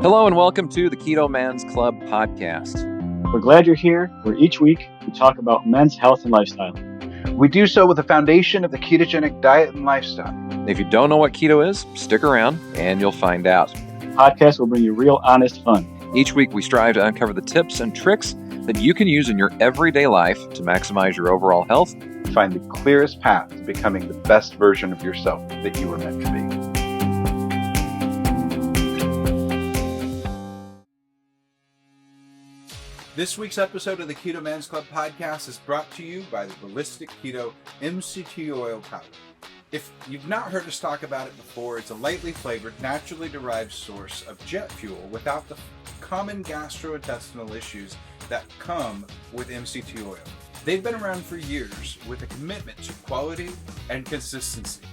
Hello and welcome to the Keto Man's Club podcast. We're glad you're here, where each week we talk about men's health and lifestyle. We do so with the foundation of the ketogenic diet and lifestyle. If you don't know what keto is, stick around and you'll find out. The podcast will bring you real, honest fun. Each week we strive to uncover the tips and tricks that you can use in your everyday life to maximize your overall health. Find the clearest path to becoming the best version of yourself that you were meant to be. This week's episode of the Keto Man's Club podcast is brought to you by the Ballistic Keto MCT oil powder. If you've not heard us talk about it before, it's a lightly flavored, naturally derived source of jet fuel without the common gastrointestinal issues that come with MCT oil. They've been around for years with a commitment to quality and consistency.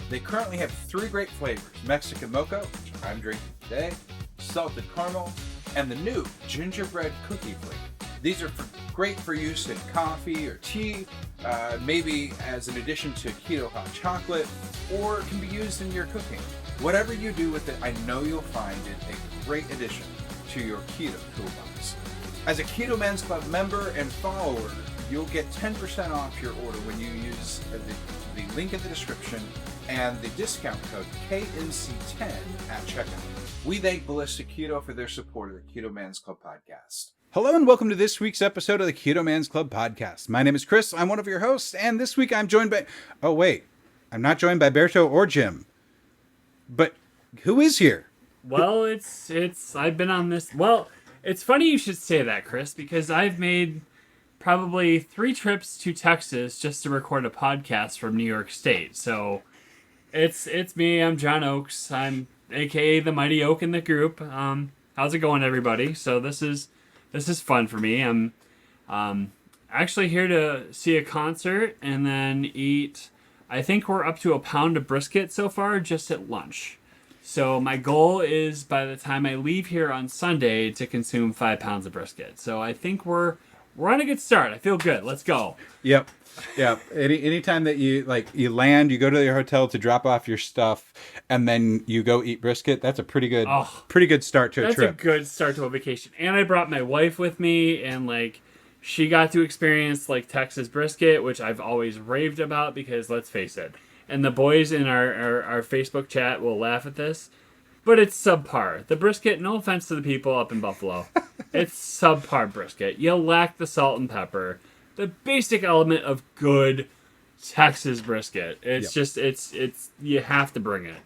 They currently have 3 great flavors: Mexican Mocha, which I'm drinking today, salted caramel, and the new Gingerbread Cookie flavor. These are great for use in coffee or tea, maybe as an addition to keto hot chocolate, or it can be used in your cooking. Whatever you do with it, I know you'll find it a great addition to your keto toolbox. As a Keto Man's Club member and follower, you'll get 10% off your order when you use the link in the description and the discount code KNC10 at checkout. We thank Ballistic Keto for their support of the Keto Man's Club podcast. Hello and welcome to this week's episode of the Keto Man's Club podcast. My name is Chris. I'm one of your hosts, and this week I'm joined by... Oh, wait. I'm not joined by Berto or Jim. But who is here? Well, I've been on this... Well, it's funny you should say that, Chris, because I've made probably 3 trips to Texas just to record a podcast from New York State. So it's me. I'm John Oakes. I'm aka the Mighty Oak in the group. How's it going, everybody? So this is fun for me. I'm actually here to see a concert and then eat. I think we're up to a pound of brisket so far just at lunch. So my goal is by the time I leave here on Sunday to consume 5 pounds of brisket. So I think we're on a good start. I feel good. Let's go. Yep. Anytime that you land, you go to your hotel to drop off your stuff, and then you go eat brisket. That's a pretty good start to a trip. That's a good start to a vacation. And I brought my wife with me, and she got to experience Texas brisket, which I've always raved about because let's face it, and the boys in our Facebook chat will laugh at this, but it's subpar. The brisket, no offense to the people up in Buffalo, it's subpar brisket. You lack the salt and pepper. The basic element of good Texas brisket. It's just, it's you have to bring it.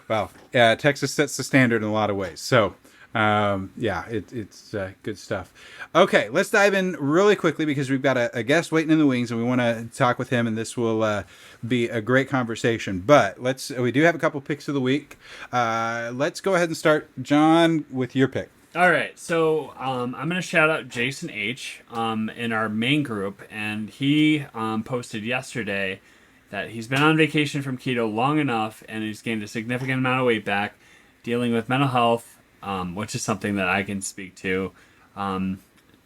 Well, Texas sets the standard in a lot of ways. So, it's good stuff. Okay, let's dive in really quickly because we've got a guest waiting in the wings and we want to talk with him, and this will be a great conversation. But we do have a couple picks of the week. Let's go ahead and start, John, with your pick. All right, so I'm going to shout out Jason H. In our main group, and he posted yesterday that he's been on vacation from keto long enough, and he's gained a significant amount of weight back, dealing with mental health, which is something that I can speak to,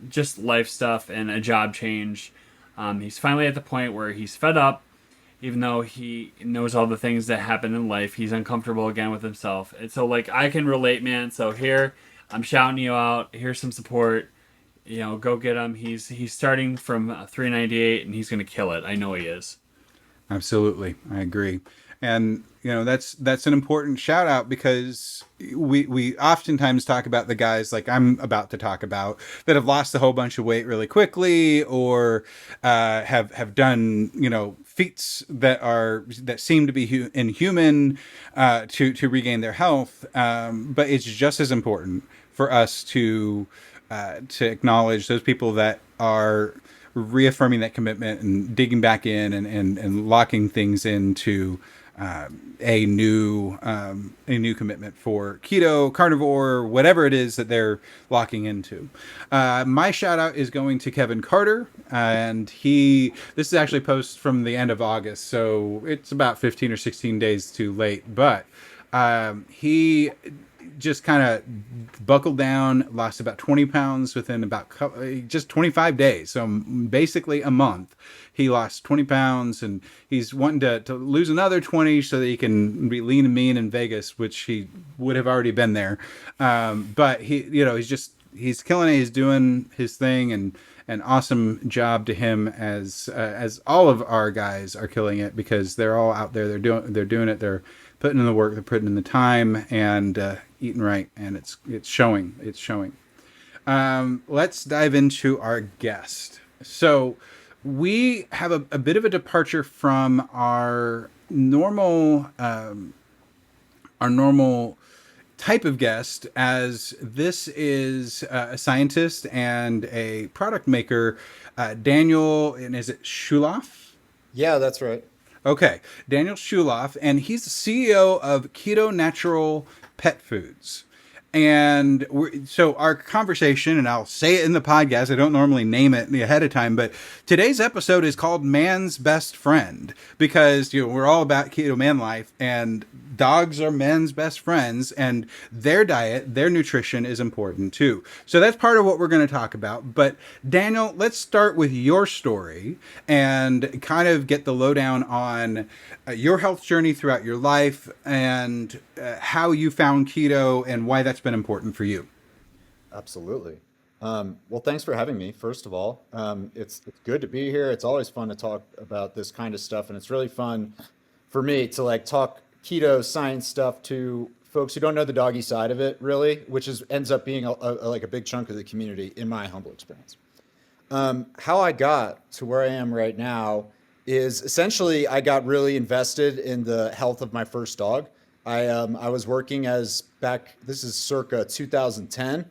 just life stuff and a job change. He's finally at the point where he's fed up, even though he knows all the things that happen in life. He's uncomfortable again with himself, and so I can relate, man. So here, I'm shouting you out. Here's some support. Go get him. He's starting from 398, and he's going to kill it. I know he is. Absolutely, I agree. And that's an important shout out because we oftentimes talk about the guys like I'm about to talk about that have lost a whole bunch of weight really quickly, or have done feats that seem to be inhuman to regain their health. But it's just as important for us to acknowledge those people that are reaffirming that commitment and digging back in and locking things into a new commitment for keto, carnivore, whatever it is that they're locking into. My shout out is going to Kevin Carter, and this is actually post from the end of August, so it's about 15 or 16 days too late, but He just kind of buckled down, lost about 20 pounds within about just 25 days. So basically a month, he lost 20 pounds, and he's wanting to lose another 20 so that he can be lean and mean in Vegas, which he would have already been there. But he's killing it. He's doing his thing, and an awesome job to him as all of our guys are killing it, because they're all out there. They're doing it. They're putting in the work. They're putting in the time, and eating right. And it's showing. It's showing. Let's dive into our guest. So we have a bit of a departure from our normal type of guest, as this is a scientist and a product maker, Daniel, and is it Schuloff? Yeah, that's right. Okay, Daniel Schuloff, and he's the CEO of KetoNatural Pet Foods. And so our conversation, and I'll say it in the podcast, I don't normally name it ahead of time, but today's episode is called Man's Best Friend, because we're all about keto man life, and dogs are men's best friends, and their diet, their nutrition is important too. So that's part of what we're going to talk about. But Daniel, let's start with your story and kind of get the lowdown on your health journey throughout your life, and how you found keto and why that's been important for you. Absolutely. Well, thanks for having me, first of all. It's good to be here. It's always fun to talk about this kind of stuff, and it's really fun for me to talk keto science stuff to folks who don't know the doggy side of it, really, which ends up being a big chunk of the community, in my humble experience. How I got to where I am right now is essentially I got really invested in the health of my first dog. I was working this is circa 2010.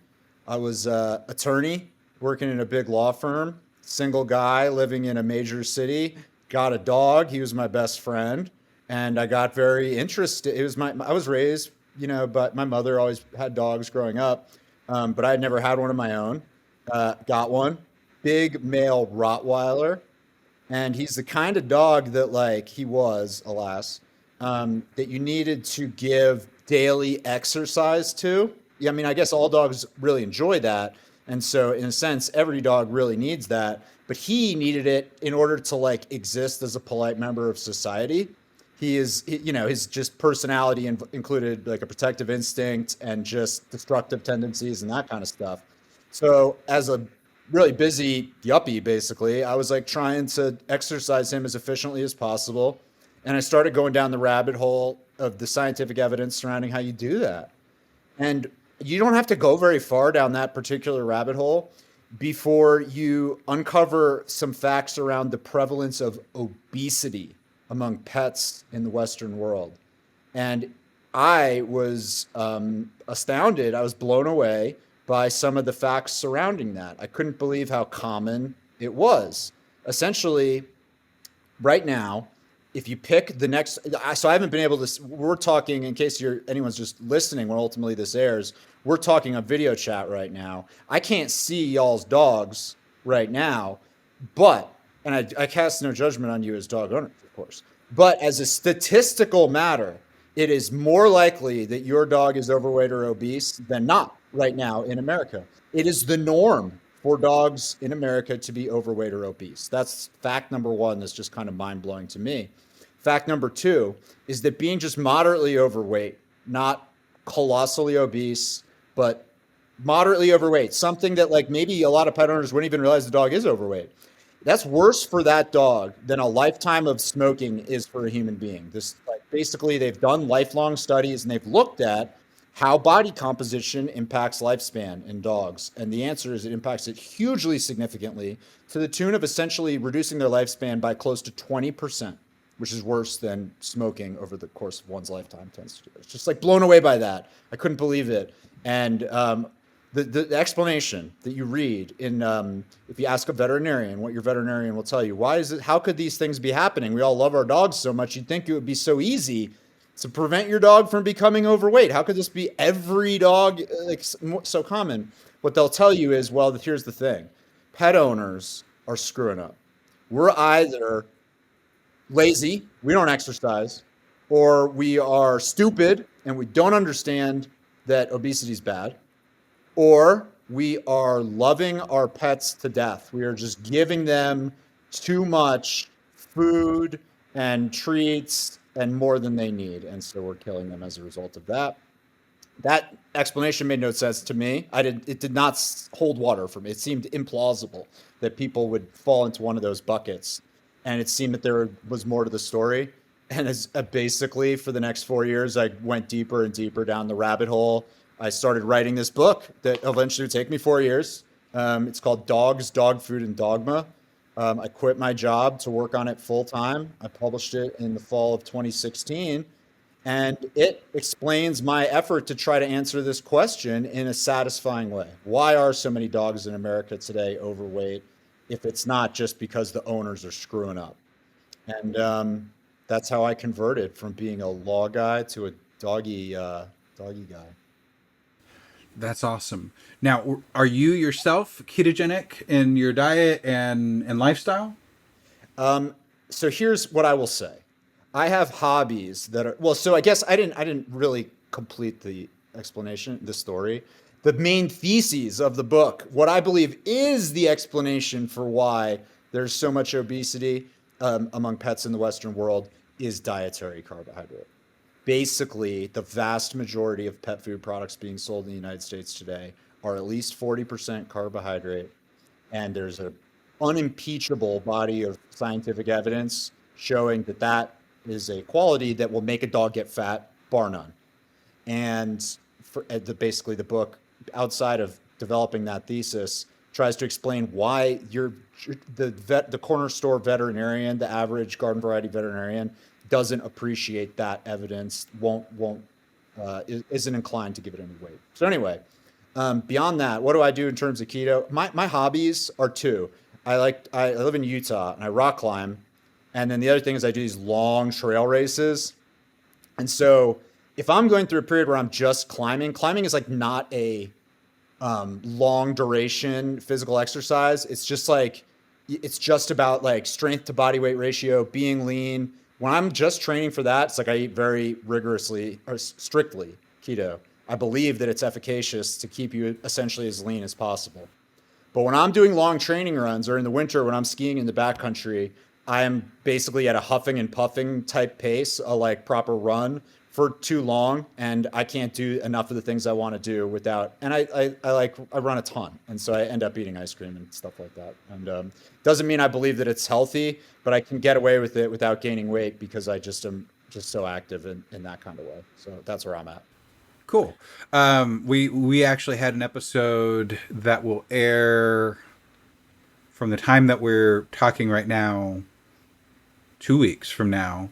I was an attorney working in a big law firm, single guy living in a major city, got a dog. He was my best friend. And I got very interested. I was raised, but my mother always had dogs growing up. But I had never had one of my own. Got one, big male Rottweiler. And he's the kind of dog that he was, alas, that you needed to give daily exercise to. Yeah, I mean, I guess all dogs really enjoy that. And so in a sense, every dog really needs that, but he needed it in order to exist as a polite member of society. His just personality included a protective instinct and just destructive tendencies and that kind of stuff. So as a really busy yuppie, basically, I was trying to exercise him as efficiently as possible. And I started going down the rabbit hole of the scientific evidence surrounding how you do that. And you don't have to go very far down that particular rabbit hole before you uncover some facts around the prevalence of obesity among pets in the Western world. And I was astounded. I was blown away by some of the facts surrounding that. I couldn't believe how common it was. Essentially, right now, if you pick the next, so I haven't been able to, we're talking, in case anyone's just listening when ultimately this airs, we're talking on video chat right now. I can't see y'all's dogs right now, but, and I cast no judgment on you as dog owners, of course, but as a statistical matter, it is more likely that your dog is overweight or obese than not right now in America. It is the norm for dogs in America to be overweight or obese. That's fact number one. That's just kind of mind-blowing to me. Fact number two is that being just moderately overweight, not colossally obese, but moderately overweight, something that maybe a lot of pet owners wouldn't even realize the dog is overweight. That's worse for that dog than a lifetime of smoking is for a human being. Basically, they've done lifelong studies and they've looked at how body composition impacts lifespan in dogs. And the answer is it impacts it hugely significantly, to the tune of essentially reducing their lifespan by close to 20%, which is worse than smoking over the course of one's lifetime tends to do. It's just blown away by that. I couldn't believe it. And the explanation that you read in, if you ask a veterinarian, what your veterinarian will tell you, how could these things be happening? We all love our dogs so much. You'd think it would be so easy to prevent your dog from becoming overweight. How could this be every dog so common? What they'll tell you is, well, here's the thing. Pet owners are screwing up. We're either lazy, we don't exercise, or we are stupid and we don't understand that obesity is bad, or we are loving our pets to death. We are just giving them too much food and treats and more than they need. And so we're killing them as a result of that. That explanation made no sense to me. It did not hold water for me. It seemed implausible that people would fall into one of those buckets. And it seemed that there was more to the story. And as basically for the next 4 years, I went deeper and deeper down the rabbit hole. I started writing this book that eventually would take me 4 years. It's called Dogs, Dog Food, and Dogma. I quit my job to work on it full time. I published it in the fall of 2016. And it explains my effort to try to answer this question in a satisfying way. Why are so many dogs in America today overweight if it's not just because the owners are screwing up? And that's how I converted from being a law guy to a doggy guy. That's awesome. Now, are you yourself ketogenic in your diet and lifestyle? So here's what I will say. I have hobbies that are, well, so I guess I didn't really complete the explanation, the story. The main theses of the book, what I believe is the explanation for why there's so much obesity among pets in the Western world, is dietary carbohydrate. Basically, the vast majority of pet food products being sold in the United States today are at least 40% carbohydrate. And there's an unimpeachable body of scientific evidence showing that that is a quality that will make a dog get fat, bar none. And basically the book, outside of developing that thesis, tries to explain why the corner store veterinarian, the average garden variety veterinarian, doesn't appreciate that evidence, isn't inclined to give it any weight. So anyway, beyond that, what do I do in terms of keto? My hobbies are two. I live in Utah and I rock climb. And then the other thing is I do these long trail races. And so if I'm going through a period where I'm just climbing is like not a long duration physical exercise. It's just about like strength to body weight ratio, being lean. When I'm just training for that, it's like I eat very rigorously or strictly keto. I believe that it's efficacious to keep you essentially as lean as possible. But when I'm doing long training runs or in the winter when I'm skiing in the backcountry, I am basically at a huffing and puffing type pace, a like proper run for too long, and I can't do enough of the things I want to do without. And I run a ton, and so I end up eating ice cream and stuff like that. And doesn't mean I believe that it's healthy, but I can get away with it without gaining weight because I just am just so active in that kind of way. So that's where I'm at. Cool. We actually had an episode that will air from the time that we're talking right now, 2 weeks from now,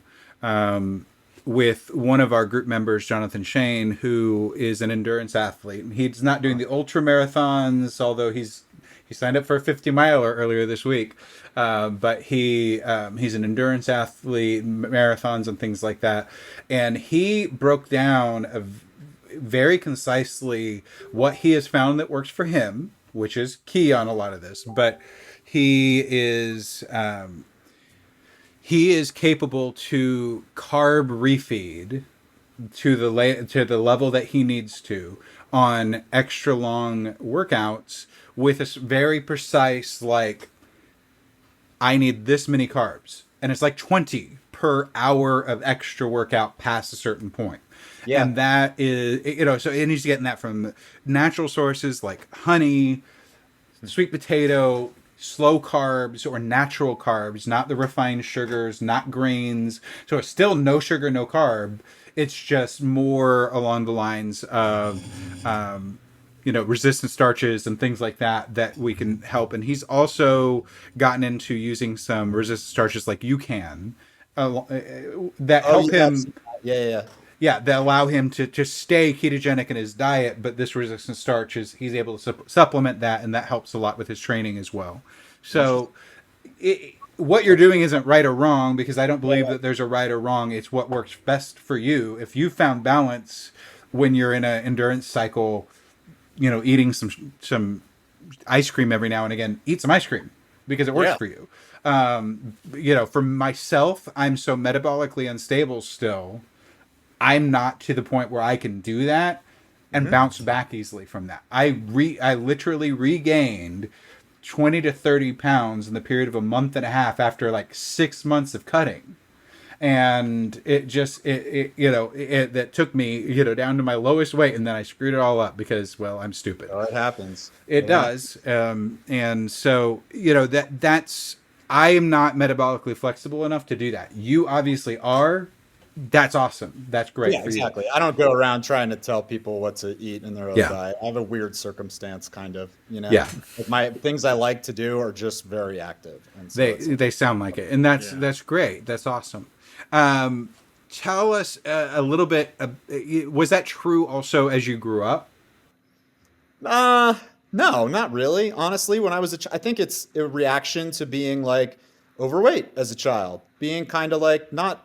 with one of our group members, Jonathan Shane, who is an endurance athlete. He's not doing the ultra marathons, although he signed up for a 50 miler earlier this week. But he's an endurance athlete, marathons and things like that. And he broke down very concisely what he has found that works for him, which is key on a lot of this. But he is capable to carb refeed to the level that he needs to on extra long workouts with a very precise, like, I need this many carbs. And it's like 20 per hour of extra workout past a certain point. Yeah. And that is, so and he's getting that from natural sources like honey, sweet potato, slow carbs or natural carbs, not the refined sugars, not grains. So it's still no sugar, no carb. It's just more along the lines of, resistant starches and things like that we can help. And he's also gotten into using some resistant starches like UCAN that help him. Yeah, that allow him to stay ketogenic in his diet, but this resistant starch he's able to supplement that, and that helps a lot with his training as well. So what you're doing isn't right or wrong, because I don't believe that there's a right or wrong. It's what works best for you. If you found balance when you're in an endurance cycle, eating some ice cream every now and again, eat some ice cream because it works for you. For myself, I'm so metabolically unstable still. I'm not to the point where I can do that and bounce back easily from that. I literally regained 20 to 30 pounds in the period of a month and a half after like 6 months of cutting. And it that took me, down to my lowest weight, and then I screwed it all up because, well, I'm stupid. Oh, it happens. It does. And so, that's, I am not metabolically flexible enough to do that. You obviously are. That's awesome. That's great. Yeah, for exactly. You. I don't go around trying to tell people what to eat in their own Yeah. diet. I have a weird circumstance, kind of, Yeah. Like my things I like to do are just very active. And so They sound like it. And that's great. That's awesome. Tell us a little bit, was that true also as you grew up? No, not really. Honestly, when I was I think it's a reaction to being like overweight as a child, being kind of like not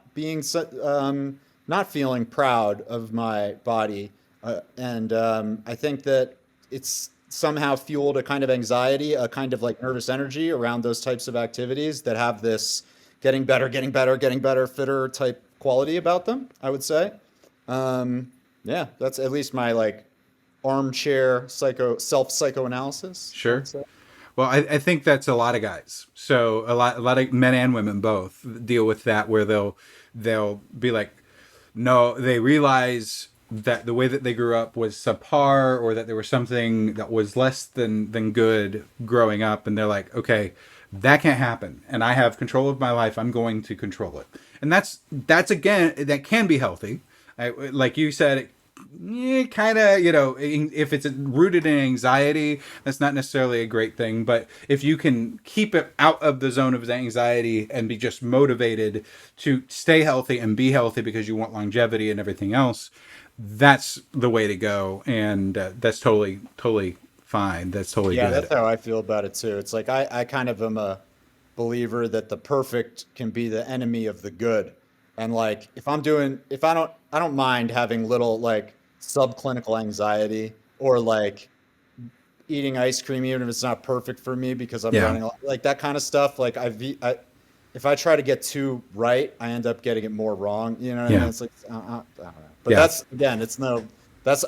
feeling proud of my body, and I think that it's somehow fueled a kind of anxiety, a kind of like nervous energy around those types of activities that have this getting better, fitter type quality about them, I would say. Yeah, that's at least my like armchair psychoanalysis. Sure. Well, I think that's a lot of guys. So a lot of men and women both deal with that, where they'll be like, no, they realize that the way that they grew up was subpar, or that there was something that was less than good growing up, and they're like, okay, that can't happen, and I have control of my life. I'm going to control it, and that's again, that can be healthy. Like you said, kind of, if it's rooted in anxiety, that's not necessarily a great thing. But if you can keep it out of the zone of anxiety and be just motivated to stay healthy and be healthy because you want longevity and everything else, that's the way to go. And that's totally fine. That's totally good. That's how I feel about it too. It's like I kind of am a believer that the perfect can be the enemy of the good. And like if I don't mind having little like subclinical anxiety, or like eating ice cream even if it's not perfect for me because I'm running, like that kind of stuff. Like if I try to get too right, I end up getting it more wrong. You know what I mean? It's like I don't know. But that's again, I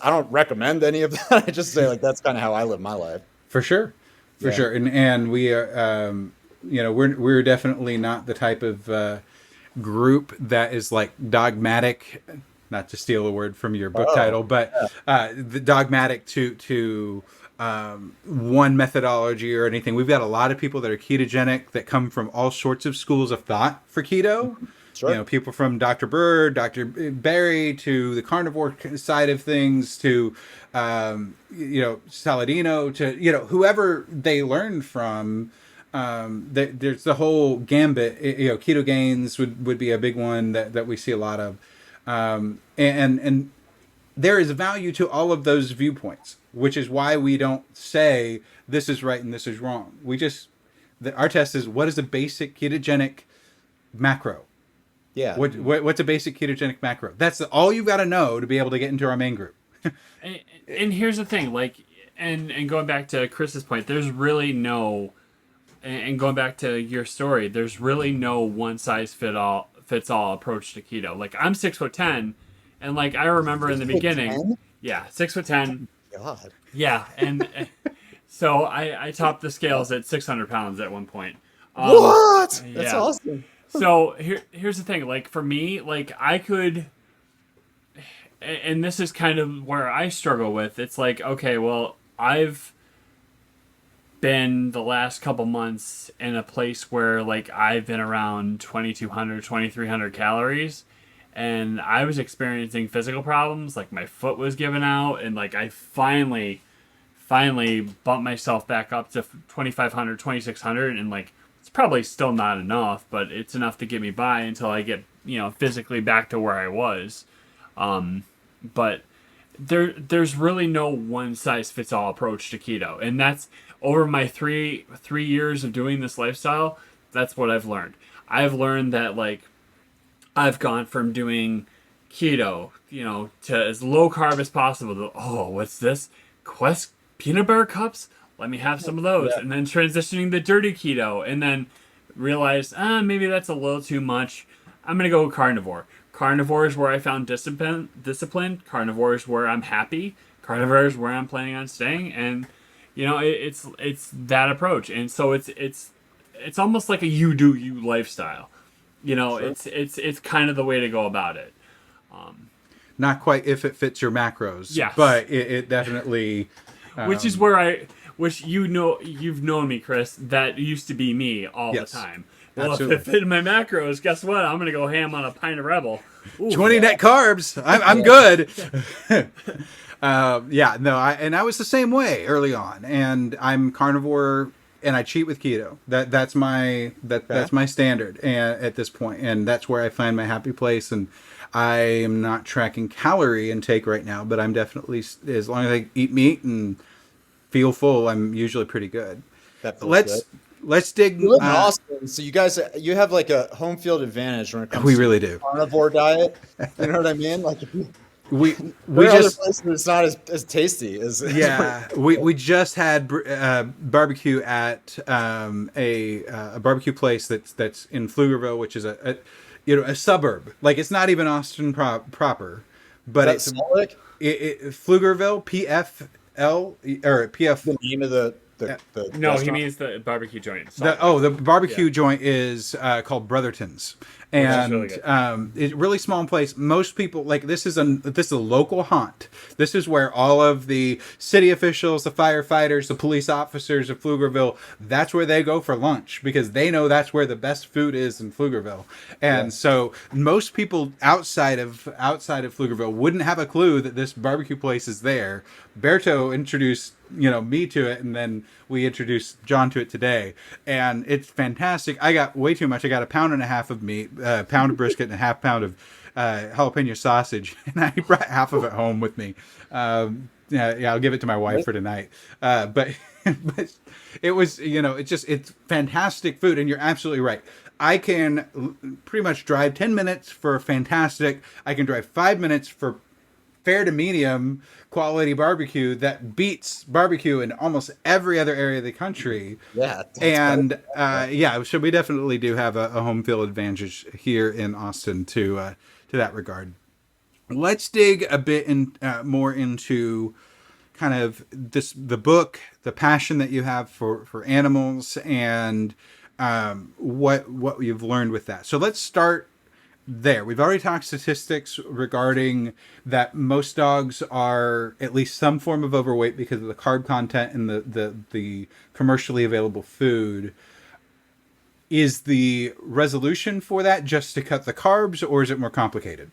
don't recommend any of that. I just say like that's kind of how I live my life. For sure. And we are, we're definitely not the type of group that is like dogmatic, not to steal a word from your book title, but the dogmatic to one methodology or anything. We've got a lot of people that are ketogenic that come from all sorts of schools of thought for keto. Sure. People from Dr. Bird, Dr. Berry, to the carnivore side of things, to Saladino, to whoever they learned from. There's the whole gambit. Ketogains would be a big one that we see a lot of, and there is value to all of those viewpoints, which is why we don't say this is right and this is wrong. Our test is, what is a basic ketogenic macro? Yeah. What's a basic ketogenic macro? That's all you've got to know to be able to get into our main group. and here's the thing, like, and going back to Chris's point, there's really no. And going back to your story, there's really no one size fits all approach to keto. Like I'm 6'10", and like I remember in the beginning, 6'10". God. Yeah, and so I topped the scales at 600 pounds at one point. What? That's awesome. So here's the thing. Like for me, like I could, and this is kind of where I struggle with. It's like, okay, well, I've been the last couple months in a place where like I've been around 2,200, 2,300 calories, and I was experiencing physical problems. Like my foot was giving out, and like I finally bumped myself back up to 2,500, 2,600, and like it's probably still not enough, but it's enough to get me by until I get physically back to where I was. But there's really no one size fits all approach to keto, and that's over my three years of doing this lifestyle. That's what I've learned. I've learned that like I've gone from doing keto, to as low carb as possible. To, what's this? Quest peanut butter cups? Let me have some of those. Yeah. And then transitioning to dirty keto, and then realized, maybe that's a little too much. I'm going to go carnivore. Carnivore is where I found discipline. Carnivore is where I'm happy. Carnivore is where I'm planning on staying. And, it's that approach. And so it's almost like a you do you lifestyle. Sure. It's kind of the way to go about it. Not quite if it fits your macros. Yes. But it definitely. Which is where you've known me, Chris. That used to be me all Yes, the time. Well, absolutely. if it fit in my macros, guess what? I'm gonna go ham on a pint of Rebel. Ooh. 20 net carbs. I'm good. I was the same way early on, and I'm carnivore, and I cheat with keto. That's my standard at this point, and that's where I find my happy place. And I am not tracking calorie intake right now, but I'm definitely, as long as I eat meat and feel full, I'm usually pretty good. That feels good. Let's dig. You live in Austin, so you have like a home field advantage when it comes We to really the do. carnivore diet. You know what I mean? Like if you, We there are just other places it's not as tasty as yeah we just had barbecue at a barbecue place that's in Pflugerville, which is a suburb. Like, it's not even Austin proper, but it's Pflugerville, PFL or PF. the name of the No, he restaurant? means the barbecue joint. The barbecue joint is called Brotherton's, and really good. it's a really small place. Most people, like, this is a local haunt. This is where all of the city officials, the firefighters, the police officers of Pflugerville, that's where they go for lunch, because they know that's where the best food is in Pflugerville. And so most people outside of Pflugerville wouldn't have a clue that this barbecue place is there. Berto introduced me to it, and then we introduced John to it today, and it's fantastic. I got way too much. I got a pound and a half of meat, a pound of brisket, and a half pound of jalapeno sausage, and I brought half of it home with me. I'll give it to my wife for tonight. But it was, it's fantastic food, and you're absolutely right. I can pretty much drive 10 minutes for fantastic. I can drive 5 minutes for fair to medium quality barbecue that beats barbecue in almost every other area of the country. Yeah. And so we definitely do have a home field advantage here in Austin to that regard. Let's dig a bit more into kind of the book, the passion that you have for animals, and what you've learned with that. So let's start there. We've already talked statistics regarding that most dogs are at least some form of overweight because of the carb content in the commercially available food. Is the resolution for that just to cut the carbs, or is it more complicated?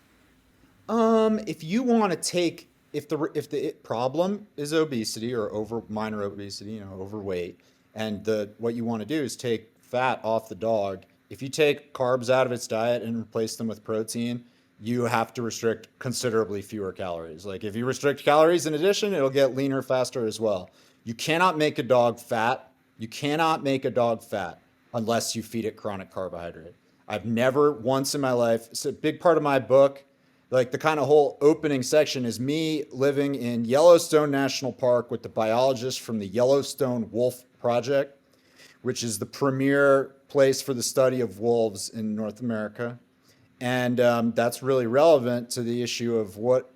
If you want to take, if the problem is obesity or minor obesity, overweight, and what you want to do is take fat off the dog. If you take carbs out of its diet and replace them with protein, you have to restrict considerably fewer calories. Like, if you restrict calories in addition, it'll get leaner faster as well. You cannot make a dog fat. You cannot make a dog fat unless you feed it chronic carbohydrate. I've never once in my life, it's a big part of my book, like the kind of whole opening section is me living in Yellowstone National Park with the biologist from the Yellowstone Wolf Project, which is the premier place for the study of wolves in North America. And that's really relevant to the issue of what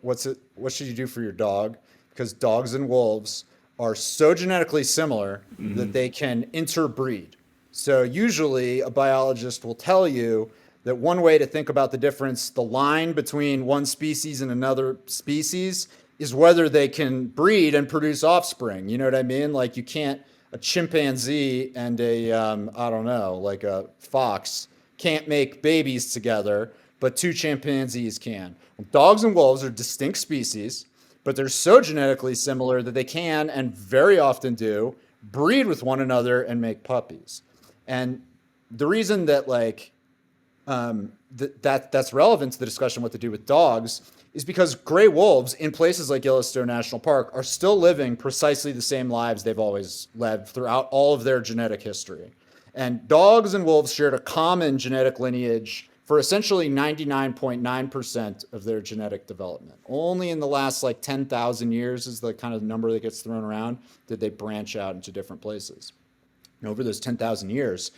should you do for your dog, because dogs and wolves are so genetically similar that they can interbreed. So usually a biologist will tell you that one way to think about the difference, the line between one species and another species, is whether they can breed and produce offspring. You know what I mean? Like, you can't, a chimpanzee and like a fox can't make babies together, but two chimpanzees can. Dogs and wolves are distinct species, but they're so genetically similar that they can, and very often do, breed with one another and make puppies. And the reason that that's relevant to the discussion what to do with dogs is because gray wolves in places like Yellowstone National Park are still living precisely the same lives they've always led throughout all of their genetic history. And dogs and wolves shared a common genetic lineage for essentially 99.9% of their genetic development. Only in the last 10,000 years is the kind of number that gets thrown around did they branch out into different places. And over those 10,000 years,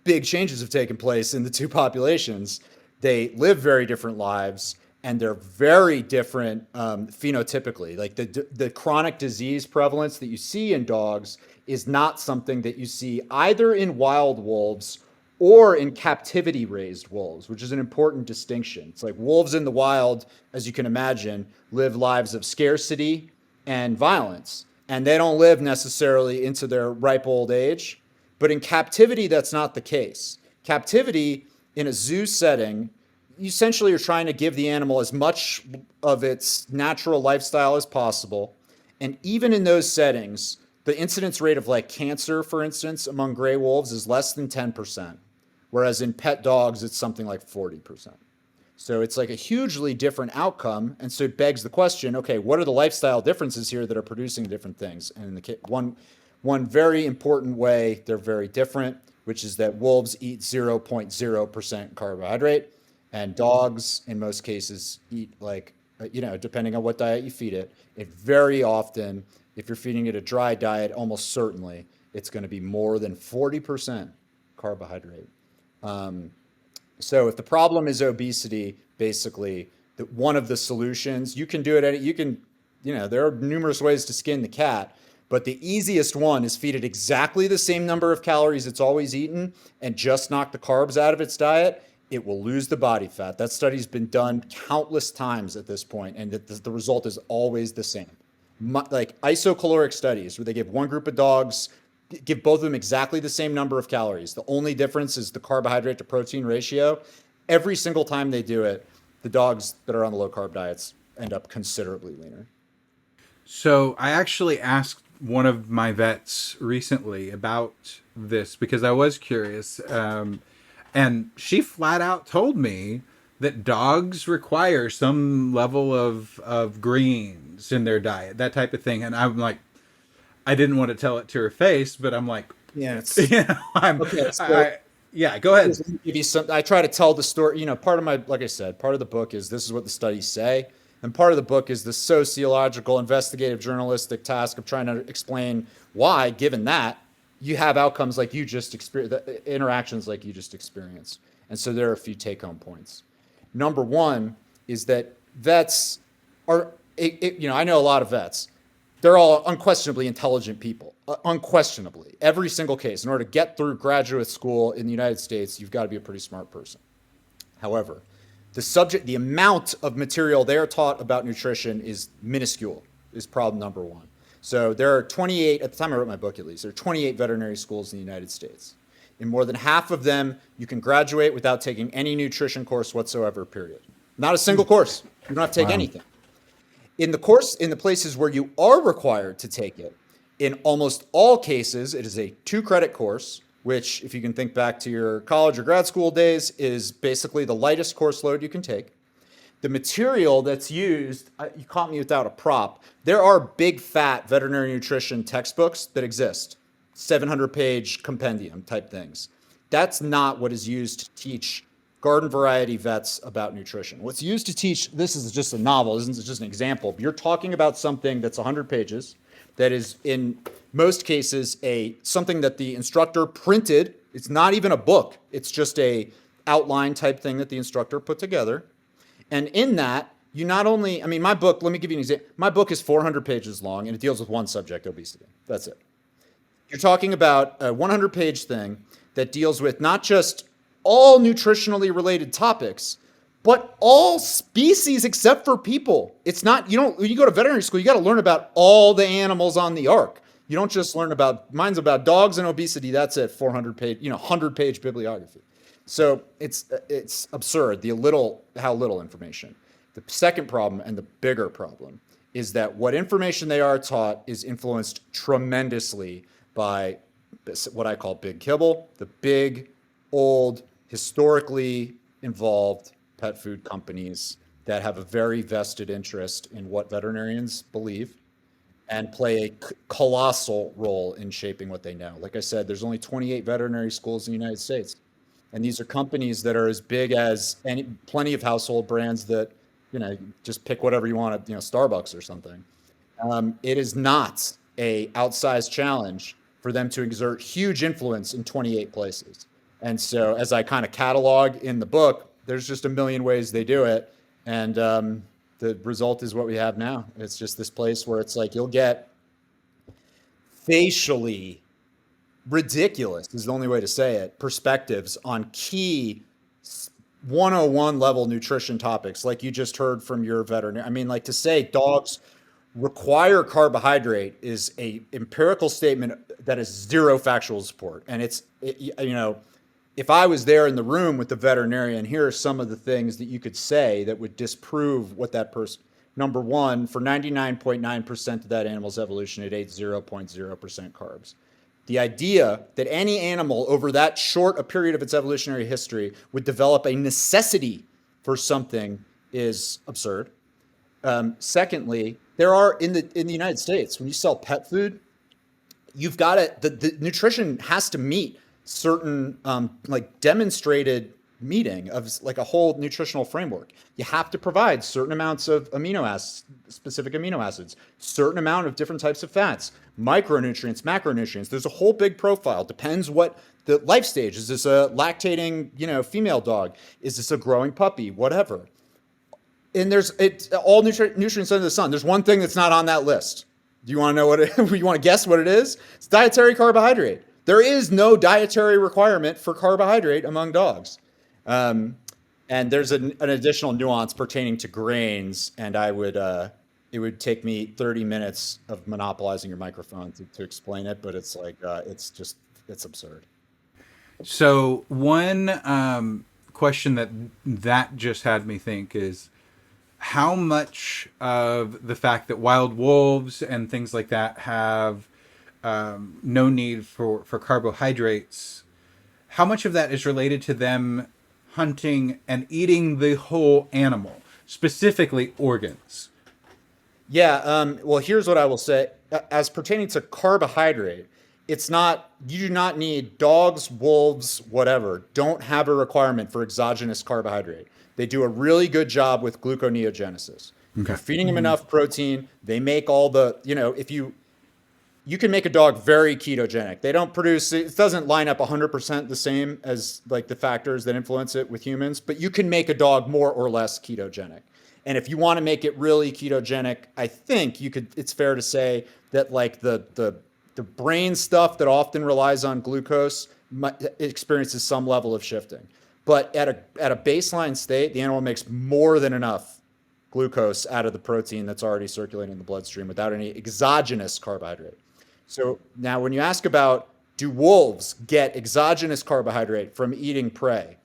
big changes have taken place in the two populations. They live very different lives, and they're very different phenotypically. Like the chronic disease prevalence that you see in dogs is not something that you see either in wild wolves or in captivity raised wolves, which is an important distinction. It's like wolves in the wild, as you can imagine, live lives of scarcity and violence, and they don't live necessarily into their ripe old age. But in captivity, that's not the case. Captivity in a zoo setting, you essentially are trying to give the animal as much of its natural lifestyle as possible. And even in those settings, the incidence rate of like cancer, for instance, among gray wolves is less than 10%. Whereas in pet dogs, it's something like 40%. So it's like a hugely different outcome. And so it begs the question, okay, what are the lifestyle differences here that are producing different things? And in the one very important way they're very different, which is that wolves eat 0.0% carbohydrate, and dogs in most cases eat like, depending on what diet you feed it, it very often, if you're feeding it a dry diet, almost certainly it's going to be more than 40% carbohydrate. So if the problem is obesity, basically, one of the solutions, you can do it, there are numerous ways to skin the cat, but the easiest one is feed it exactly the same number of calories it's always eaten and just knock the carbs out of its diet. It will lose the body fat. That study's been done countless times at this point, and the result is always the same. Like isocaloric studies where they give one group of dogs, give both of them exactly the same number of calories. The only difference is the carbohydrate to protein ratio. Every single time they do it, the dogs that are on the low carb diets end up considerably leaner. So I actually asked one of my vets recently about this because I was curious. And she flat out told me that dogs require some level of greens in their diet, that type of thing. And I'm like, I didn't want to tell it to her face, but I'm like, yeah, it's, okay. Yeah, go ahead. I try to tell the story. Part of like I said, part of the book is this is what the studies say, and part of the book is the sociological, investigative, journalistic task of trying to explain why, given that, you have outcomes like you just experienced, interactions like you just experienced. And so there are a few take-home points. Number one is that vets are, I know a lot of vets. They're all unquestionably intelligent people, unquestionably. Every single case. In order to get through graduate school in the United States, you've got to be a pretty smart person. However, the amount of material they're taught about nutrition is minuscule, is problem number one. So there are 28, at the time I wrote my book at least, there are 28 veterinary schools in the United States. In more than half of them, you can graduate without taking any nutrition course whatsoever, period. Not a single course. You don't have to take anything. In the places where you are required to take it, in almost all cases, it is a 2-credit course, which, if you can think back to your college or grad school days, is basically the lightest course load you can take. The material that's used, you caught me without a prop. There are big, fat veterinary nutrition textbooks that exist, 700-page compendium type things. That's not what is used to teach garden variety vets about nutrition. What's used to teach, this is just a novel, this is just an example. You're talking about something that's 100 pages, that is in most cases something that the instructor printed. It's not even a book. It's just a outline type thing that the instructor put together. And in that, you not only, my book, let me give you an example. My book is 400 pages long, and it deals with one subject, obesity. That's it. You're talking about a 100-page thing that deals with not just all nutritionally related topics, but all species except for people. It's not, when you go to veterinary school, you got to learn about all the animals on the ark. You don't just learn mine's about dogs and obesity. That's it, 400-page, 100-page bibliography. So it's absurd, how little information. The second problem, and the bigger problem, is that what information they are taught is influenced tremendously by what I call big kibble, the big, old, historically involved pet food companies that have a very vested interest in what veterinarians believe and play a colossal role in shaping what they know. Like I said, there's only 28 veterinary schools in the United States. And these are companies that are as big as plenty of household brands that, just pick whatever you want at, Starbucks or something. It is not a outsized challenge for them to exert huge influence in 28 places. And so as I kind of catalog in the book, there's just a million ways they do it. And the result is what we have now. It's just this place where it's like you'll get facially ridiculous, is the only way to say it, perspectives on key 101 level nutrition topics, like you just heard from your veterinarian. I mean, like to say dogs require carbohydrate is a empirical statement that has zero factual support. And if I was there in the room with the veterinarian, here are some of the things that you could say that would disprove what that person. Number one, for 99.9% of that animal's evolution, it ate 0.0% carbs. The idea that any animal over that short a period of its evolutionary history would develop a necessity for something is absurd. Secondly, there are in the United States, when you sell pet food, you've got the nutrition has to meet certain like demonstrated meeting of like a whole nutritional framework. You have to provide certain amounts of specific amino acids, certain amount of different types of fats, micronutrients, macronutrients. There's a whole big profile. Depends what the life stage. Is this a lactating, female dog? Is this a growing puppy? Whatever. And there's all nutrients under the sun. There's one thing that's not on that list. Do you want to know what you want to guess what it is? It's dietary carbohydrate. There is no dietary requirement for carbohydrate among dogs. And there's an additional nuance pertaining to grains, and it would take me 30 minutes of monopolizing your microphone to explain it, but it's like, it's absurd. So one question that just had me think is, how much of the fact that wild wolves and things like that have no need for carbohydrates, how much of that is related to them hunting and eating the whole animal, specifically organs? Yeah, well, here's what I will say. As pertaining to carbohydrate, it's not, you do not need dogs, wolves, whatever, don't have a requirement for exogenous carbohydrate. They do a really good job with gluconeogenesis. Okay. You're feeding them enough protein. They make all the, if you can make a dog very ketogenic. They don't produce, it doesn't line up 100% the same as like the factors that influence it with humans, but you can make a dog more or less ketogenic. And if you want to make it really ketogenic, I think it's fair to say that like the brain stuff that often relies on glucose experiences some level of shifting. But at a baseline state, the animal makes more than enough glucose out of the protein that's already circulating in the bloodstream without any exogenous carbohydrate. So now when you ask about, do wolves get exogenous carbohydrate from eating prey?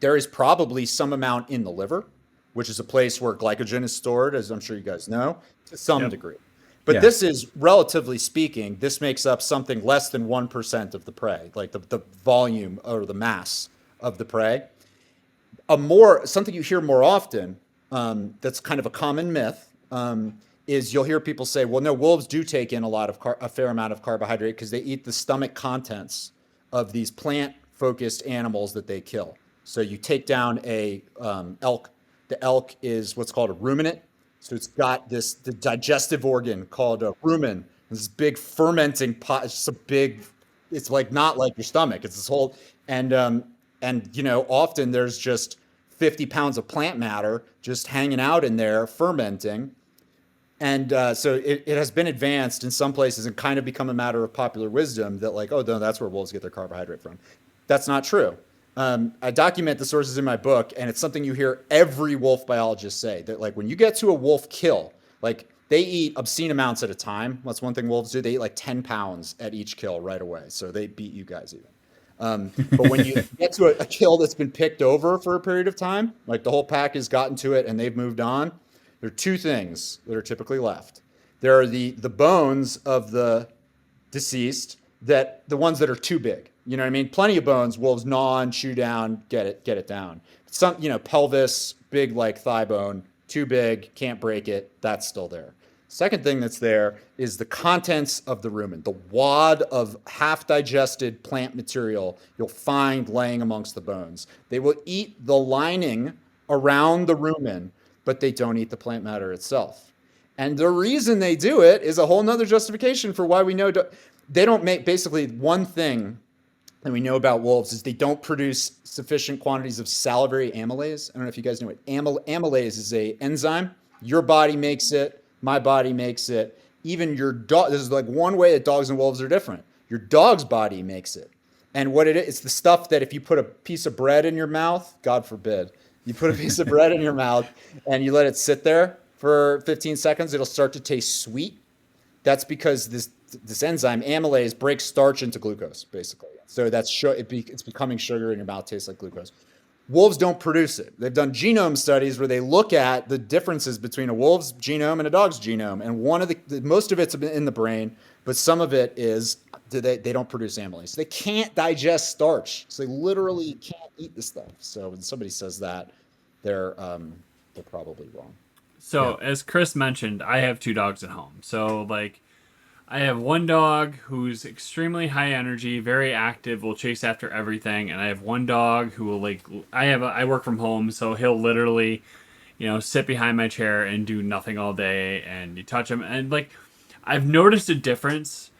There is probably some amount in the liver, which is a place where glycogen is stored, as I'm sure you guys know, to some degree. But this is, relatively speaking, this makes up something less than 1% of the prey, like the volume or the mass of the prey. Something you hear more often, that's kind of a common myth, is you'll hear people say, well, no, wolves do take in a fair amount of carbohydrate because they eat the stomach contents of these plant-focused animals that they kill. So you take down a elk. The elk is what's called a ruminant. So it's got the digestive organ called a rumen. This big fermenting pot. It's like not like your stomach. It's this whole, and often there's just 50 pounds of plant matter just hanging out in there fermenting. And so it has been advanced in some places and kind of become a matter of popular wisdom that like, oh, no, that's where wolves get their carbohydrate from. That's not true. I document the sources in my book, and it's something you hear every wolf biologist say, that like when you get to a wolf kill, like they eat obscene amounts at a time. That's one thing wolves do. They eat like 10 pounds at each kill right away. So they beat you guys even. But when you get to a kill that's been picked over for a period of time, like the whole pack has gotten to it and they've moved on, there are two things that are typically left. There are the bones of the deceased, the ones that are too big. You know what I mean? Plenty of bones, wolves gnaw and chew down, get it down. Some, pelvis, big like thigh bone, too big, can't break it, that's still there. Second thing that's there is the contents of the rumen, the wad of half-digested plant material you'll find laying amongst the bones. They will eat the lining around the rumen, but they don't eat the plant matter itself. And the reason they do it is a whole nother justification for why we know they don't make basically one thing. that we know about wolves is they don't produce sufficient quantities of salivary amylase. I don't know if you guys know what amylase is. A enzyme. Your body makes it. My body makes it. Even your dog. This is like one way that dogs and wolves are different. Your dog's body makes it. And what it is, it's the stuff that if you put a piece of bread in your mouth, God forbid, you put a piece of bread in your mouth and you let it sit there for 15 seconds, it'll start to taste sweet. That's because this enzyme amylase breaks starch into glucose, basically. So it's becoming sugar in your mouth, tastes like glucose. Wolves don't produce it. They've done genome studies where they look at the differences between a wolf's genome and a dog's genome, and most of it's in the brain, but some of it is they don't produce amylase. They can't digest starch, so they literally can't eat the stuff. So when somebody says that, they're probably wrong. So as Chris mentioned, I have 2 dogs at home. So like, I have one dog who's extremely high energy, very active, will chase after everything, and I have one dog who will I work from home, so he'll literally, sit behind my chair and do nothing all day, and you touch him, and like, I've noticed a difference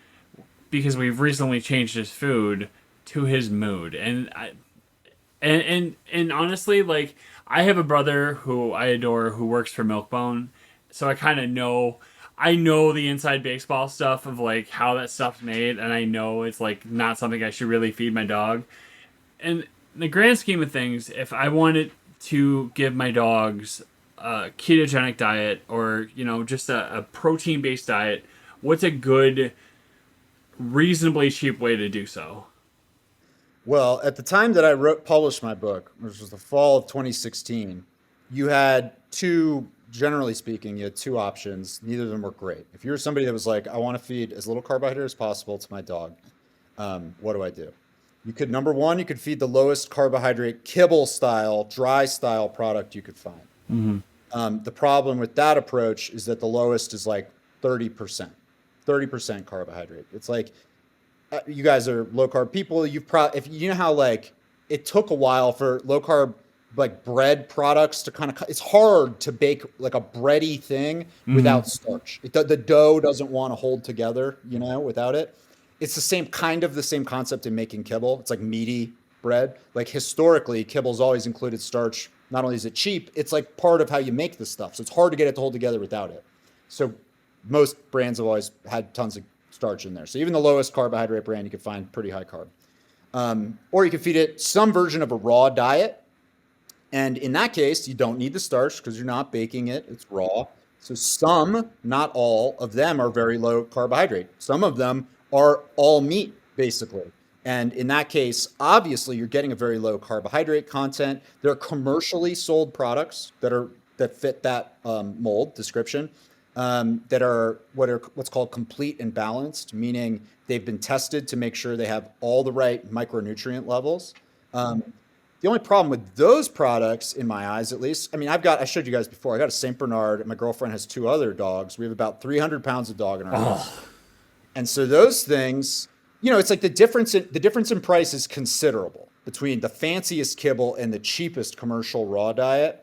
because we've recently changed his food to his mood, and honestly, like, I have a brother who I adore who works for Milkbone, so I kind of know. I know the inside baseball stuff of like how that stuff's made, and I know it's like not something I should really feed my dog. And in the grand scheme of things, if I wanted to give my dogs a ketogenic diet or just a protein-based diet, what's a good, reasonably cheap way to do so? Well, at the time that I published my book, which was the fall of 2016, you had generally speaking, you had 2 options. Neither of them were great. If you're somebody that was like, I want to feed as little carbohydrate as possible to my dog, what do? Number one, you could feed the lowest carbohydrate kibble style, dry style product you could find. Mm-hmm. The problem with that approach is that the lowest is like 30% carbohydrate. It's like, you guys are low carb people. If you know how like it took a while for low carb like bread products to kind of, it's hard to bake like a bready thing without starch. The dough doesn't want to hold together, without it. It's the same concept in making kibble. It's like meaty bread. Like historically, kibble's always included starch. Not only is it cheap, it's like part of how you make the stuff. So it's hard to get it to hold together without it. So most brands have always had tons of starch in there. So even the lowest carbohydrate brand, you can find pretty high carb. Or you can feed it some version of a raw diet. And in that case, you don't need the starch because you're not baking it. It's raw. So some, not all of them are very low carbohydrate. Some of them are all meat, basically. And in that case, obviously, you're getting a very low carbohydrate content. There are commercially sold products that fit that mold description that are what's called complete and balanced, meaning they've been tested to make sure they have all the right micronutrient levels. The only problem with those products, in my eyes at least, I mean, I showed you guys before, I got a St. Bernard, and my girlfriend has 2 other dogs. We have about 300 pounds of dog in our house. And so those things, it's like the difference in price is considerable between the fanciest kibble and the cheapest commercial raw diet.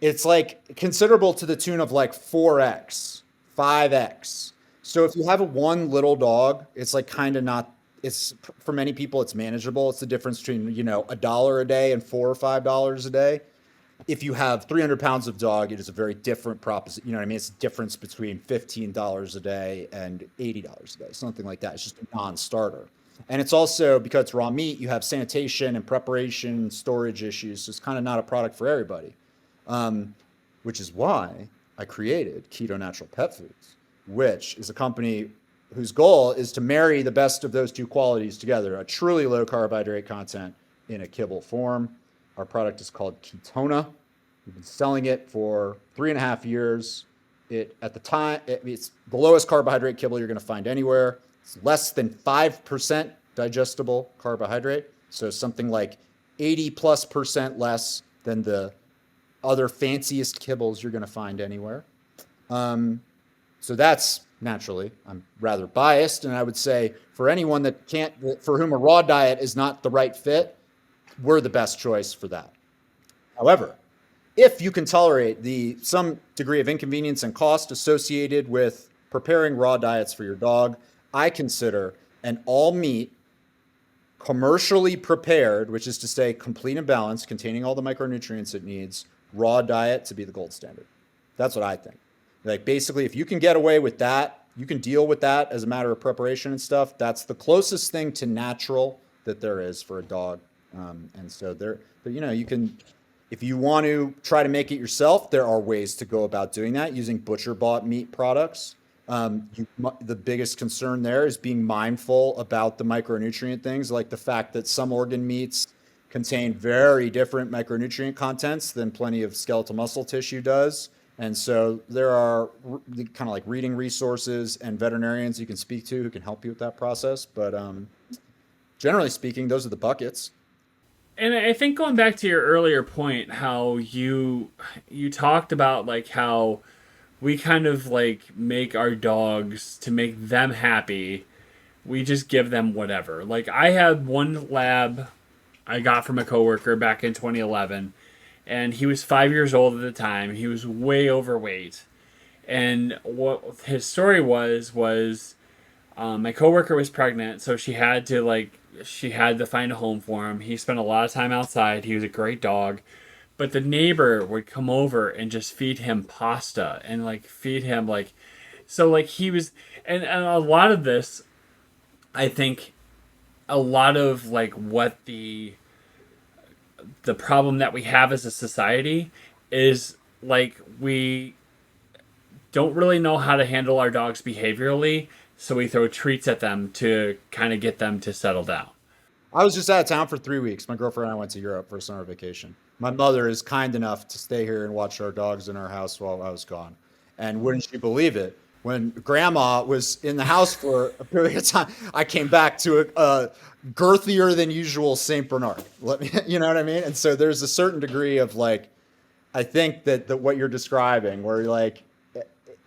It's like considerable to the tune of like 4x, 5x. So if you have one little dog, it's like kind of not, it's for many people, it's manageable. It's the difference between, $1 a day and $4 or $5 a day. If you have 300 pounds of dog, it is a very different proposition. You know what I mean? It's a difference between $15 a day and $80 a day, something like that. It's just a non-starter. And it's also, because it's raw meat, you have sanitation and preparation, storage issues. So it's kind of not a product for everybody, which is why I created KetoNatural Pet Foods, which is a company whose goal is to marry the best of those 2 qualities together, a truly low carbohydrate content in a kibble form. Our product is called Ketona. We've been selling it for 3.5 years. At the time, it's the lowest carbohydrate kibble you're going to find anywhere. It's less than 5% digestible carbohydrate. So something like 80+% less than the other fanciest kibbles you're going to find anywhere. So that's, naturally, I'm rather biased, and I would say for anyone for whom a raw diet is not the right fit, we're the best choice for that. However, if you can tolerate some degree of inconvenience and cost associated with preparing raw diets for your dog, I consider an all meat commercially prepared, which is to say complete and balanced, containing all the micronutrients it needs, raw diet to be the gold standard. That's what I think. Like basically, if you can get away with that, you can deal with that as a matter of preparation and stuff. That's the closest thing to natural that there is for a dog. And so you can, if you want to try to make it yourself, there are ways to go about doing that using butcher bought meat products. The biggest concern there is being mindful about the micronutrient things, like the fact that some organ meats contain very different micronutrient contents than plenty of skeletal muscle tissue does. And so there are kind of like reading resources and veterinarians you can speak to who can help you with that process. But generally speaking, those are the buckets. And I think going back to your earlier point, how you talked about like how we kind of like make our dogs to make them happy. We just give them whatever. Like I had one lab I got from a coworker back in 2011, and he was 5 years old at the time. He was way overweight, and what his story was my coworker was pregnant, so she had to find a home for him. He spent a lot of time outside. He was a great dog. But the neighbor would come over and just feed him pasta and like feed him like, so like he was, and a lot of this, I think a lot of like what the problem that we have as a society is like we don't really know how to handle our dogs behaviorally. So we throw treats at them to kind of get them to settle down. I was just out of town for 3 weeks. My girlfriend and I went to Europe for a summer vacation. My mother is kind enough to stay here and watch our dogs in our house while I was gone. And wouldn't you believe it? When grandma was in the house for a period of time, I came back to a girthier than usual Saint Bernard. You know what I mean? And so there's a certain degree of like, I think that what you're describing, where you're like,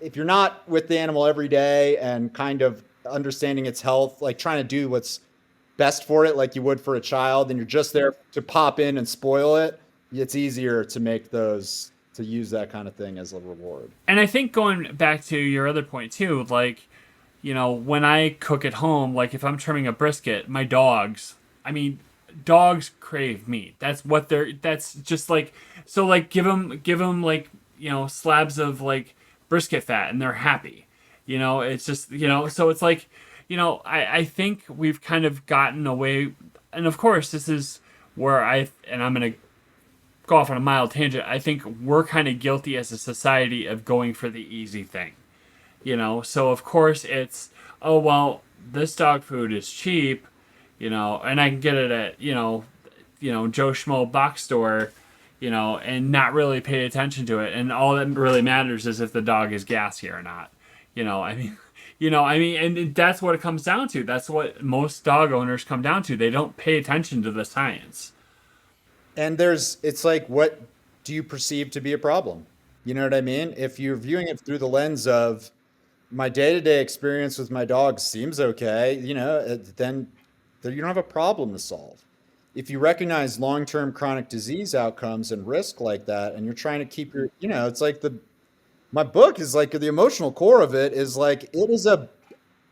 if you're not with the animal every day and kind of understanding its health, like trying to do what's best for it, like you would for a child, and you're just there to pop in and spoil it, it's easier to make those, to use that kind of thing as a reward. And I think going back to your other point too, like, you know, when I cook at home, like if I'm trimming a brisket, my dogs crave meat. That's just like, so like give them like, you know, slabs of like brisket fat and they're happy, you know. It's just, you know, so it's like, you know, I think we've kind of gotten away, and of course this is where I'm going to go off on a mild tangent. I think we're kind of guilty as a society of going for the easy thing, you know. So of course it's, oh well, this dog food is cheap, you know, and I can get it at, you know Joe Schmo box store, you know, and not really pay attention to it, and all that really matters is if the dog is gassy or not, you know. I mean, and that's what it comes down to. That's what most dog owners come down to. They don't pay attention to the science. And it's like, what do you perceive to be a problem? You know what I mean? If you're viewing it through the lens of my day-to-day experience with my dog seems okay, you know, then you don't have a problem to solve. If you recognize long-term chronic disease outcomes and risk like that, and you're trying to keep your, you know, it's like my book is like the emotional core of it is like, it is a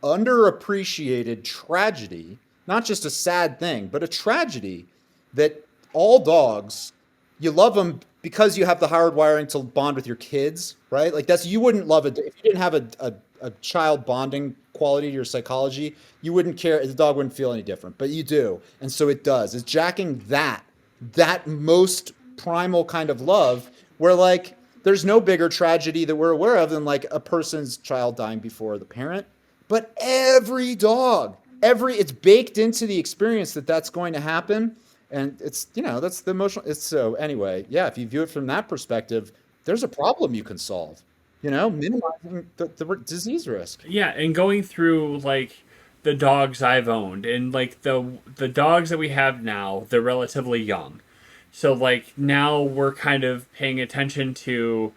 underappreciated tragedy, not just a sad thing, but a tragedy that all dogs, you love them because you have the hard wiring to bond with your kids, right? Like you wouldn't love it if you didn't have a child bonding quality to your psychology. You wouldn't care. The dog wouldn't feel any different, but you do. And so it does. It's jacking that most primal kind of love where like, there's no bigger tragedy that we're aware of than like a person's child dying before the parent. But every dog, it's baked into the experience that's going to happen. And it's, you know, that's the emotional. It's so anyway, yeah, if you view it from that perspective, there's a problem you can solve, you know, minimizing the disease risk. Yeah. And going through like the dogs I've owned and like the dogs that we have now, they're relatively young. So like now we're kind of paying attention to,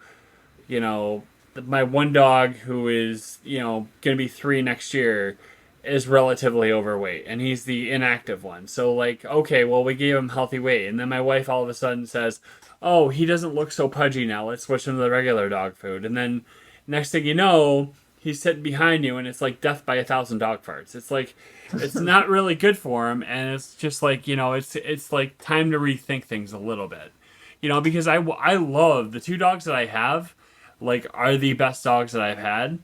you know, my one dog who is, you know, going to be 3 next year is relatively overweight, and he's the inactive one. So like, okay, well, we gave him healthy weight, and then my wife all of a sudden says, oh, he doesn't look so pudgy now, let's switch him to the regular dog food. And then next thing you know, he's sitting behind you, and it's like death by 1,000 dog farts. It's like, it's not really good for him, and it's just like, it's like time to rethink things a little bit, because I love the 2 dogs that I have, like, are the best dogs that I've had,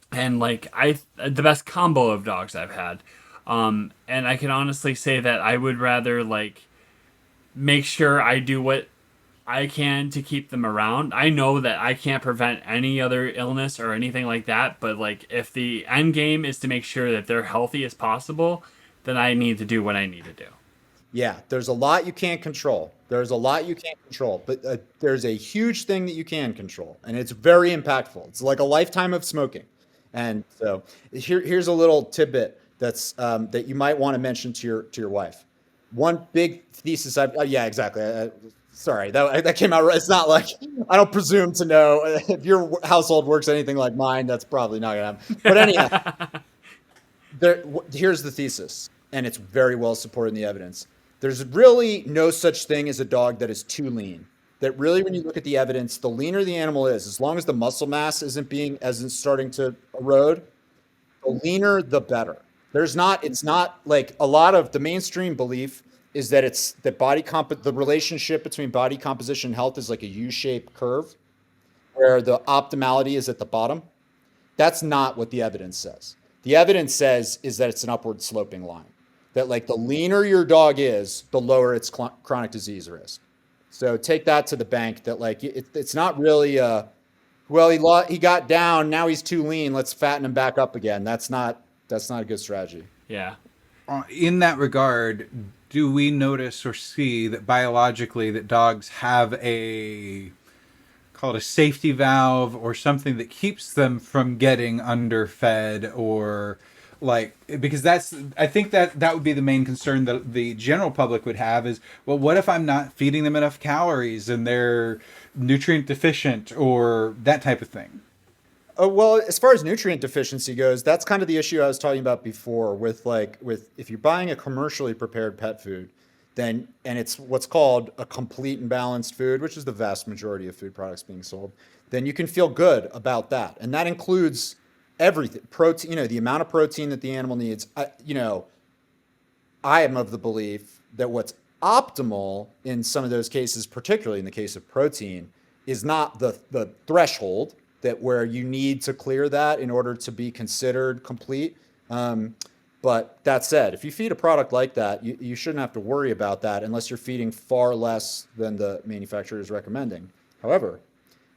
and like the best combo of dogs I've had, and I can honestly say that I would rather like make sure I do what I can to keep them around. I know that I can't prevent any other illness or anything like that, but like if the end game is to make sure that they're healthy as possible, then I need to do what I need to do. Yeah, there's a lot you can't control. There's a lot you can't control, but there's a huge thing that you can control, and it's very impactful. It's like a lifetime of smoking. And so here's a little tidbit that you might want to mention to your wife. One big thesis yeah, exactly. Sorry, that came out right. It's not like I don't presume to know if your household works anything like mine. That's probably not gonna happen. But anyhow, here's the thesis, and it's very well supported in the evidence. There's really no such thing as a dog that is too lean. That really, when you look at the evidence, the leaner the animal is, as long as the muscle mass isn't starting to erode, the leaner the better. It's not like a lot of the mainstream belief is that the relationship between body composition and health is like a U-shaped curve where the optimality is at the bottom. That's not what the evidence says. The evidence says is that it's an upward sloping line. That like the leaner your dog is, the lower its chronic disease risk. So take that to the bank that like it's not really he got down, now he's too lean, let's fatten him back up again. That's not a good strategy. Yeah. In that regard, do we notice or see that biologically that dogs have call it a safety valve or something that keeps them from getting underfed, or like, because I think that would be the main concern that the general public would have is, well, what if I'm not feeding them enough calories and they're nutrient deficient or that type of thing? Well, as far as nutrient deficiency goes, that's kind of the issue I was talking about before with if you're buying a commercially prepared pet food, and it's what's called a complete and balanced food, which is the vast majority of food products being sold, then you can feel good about that. And that includes everything, protein, the amount of protein that the animal needs. I am of the belief that what's optimal in some of those cases, particularly in the case of protein, is not the threshold that where you need to clear that in order to be considered complete. But that said, if you feed a product like that, you shouldn't have to worry about that unless you're feeding far less than the manufacturer is recommending. However,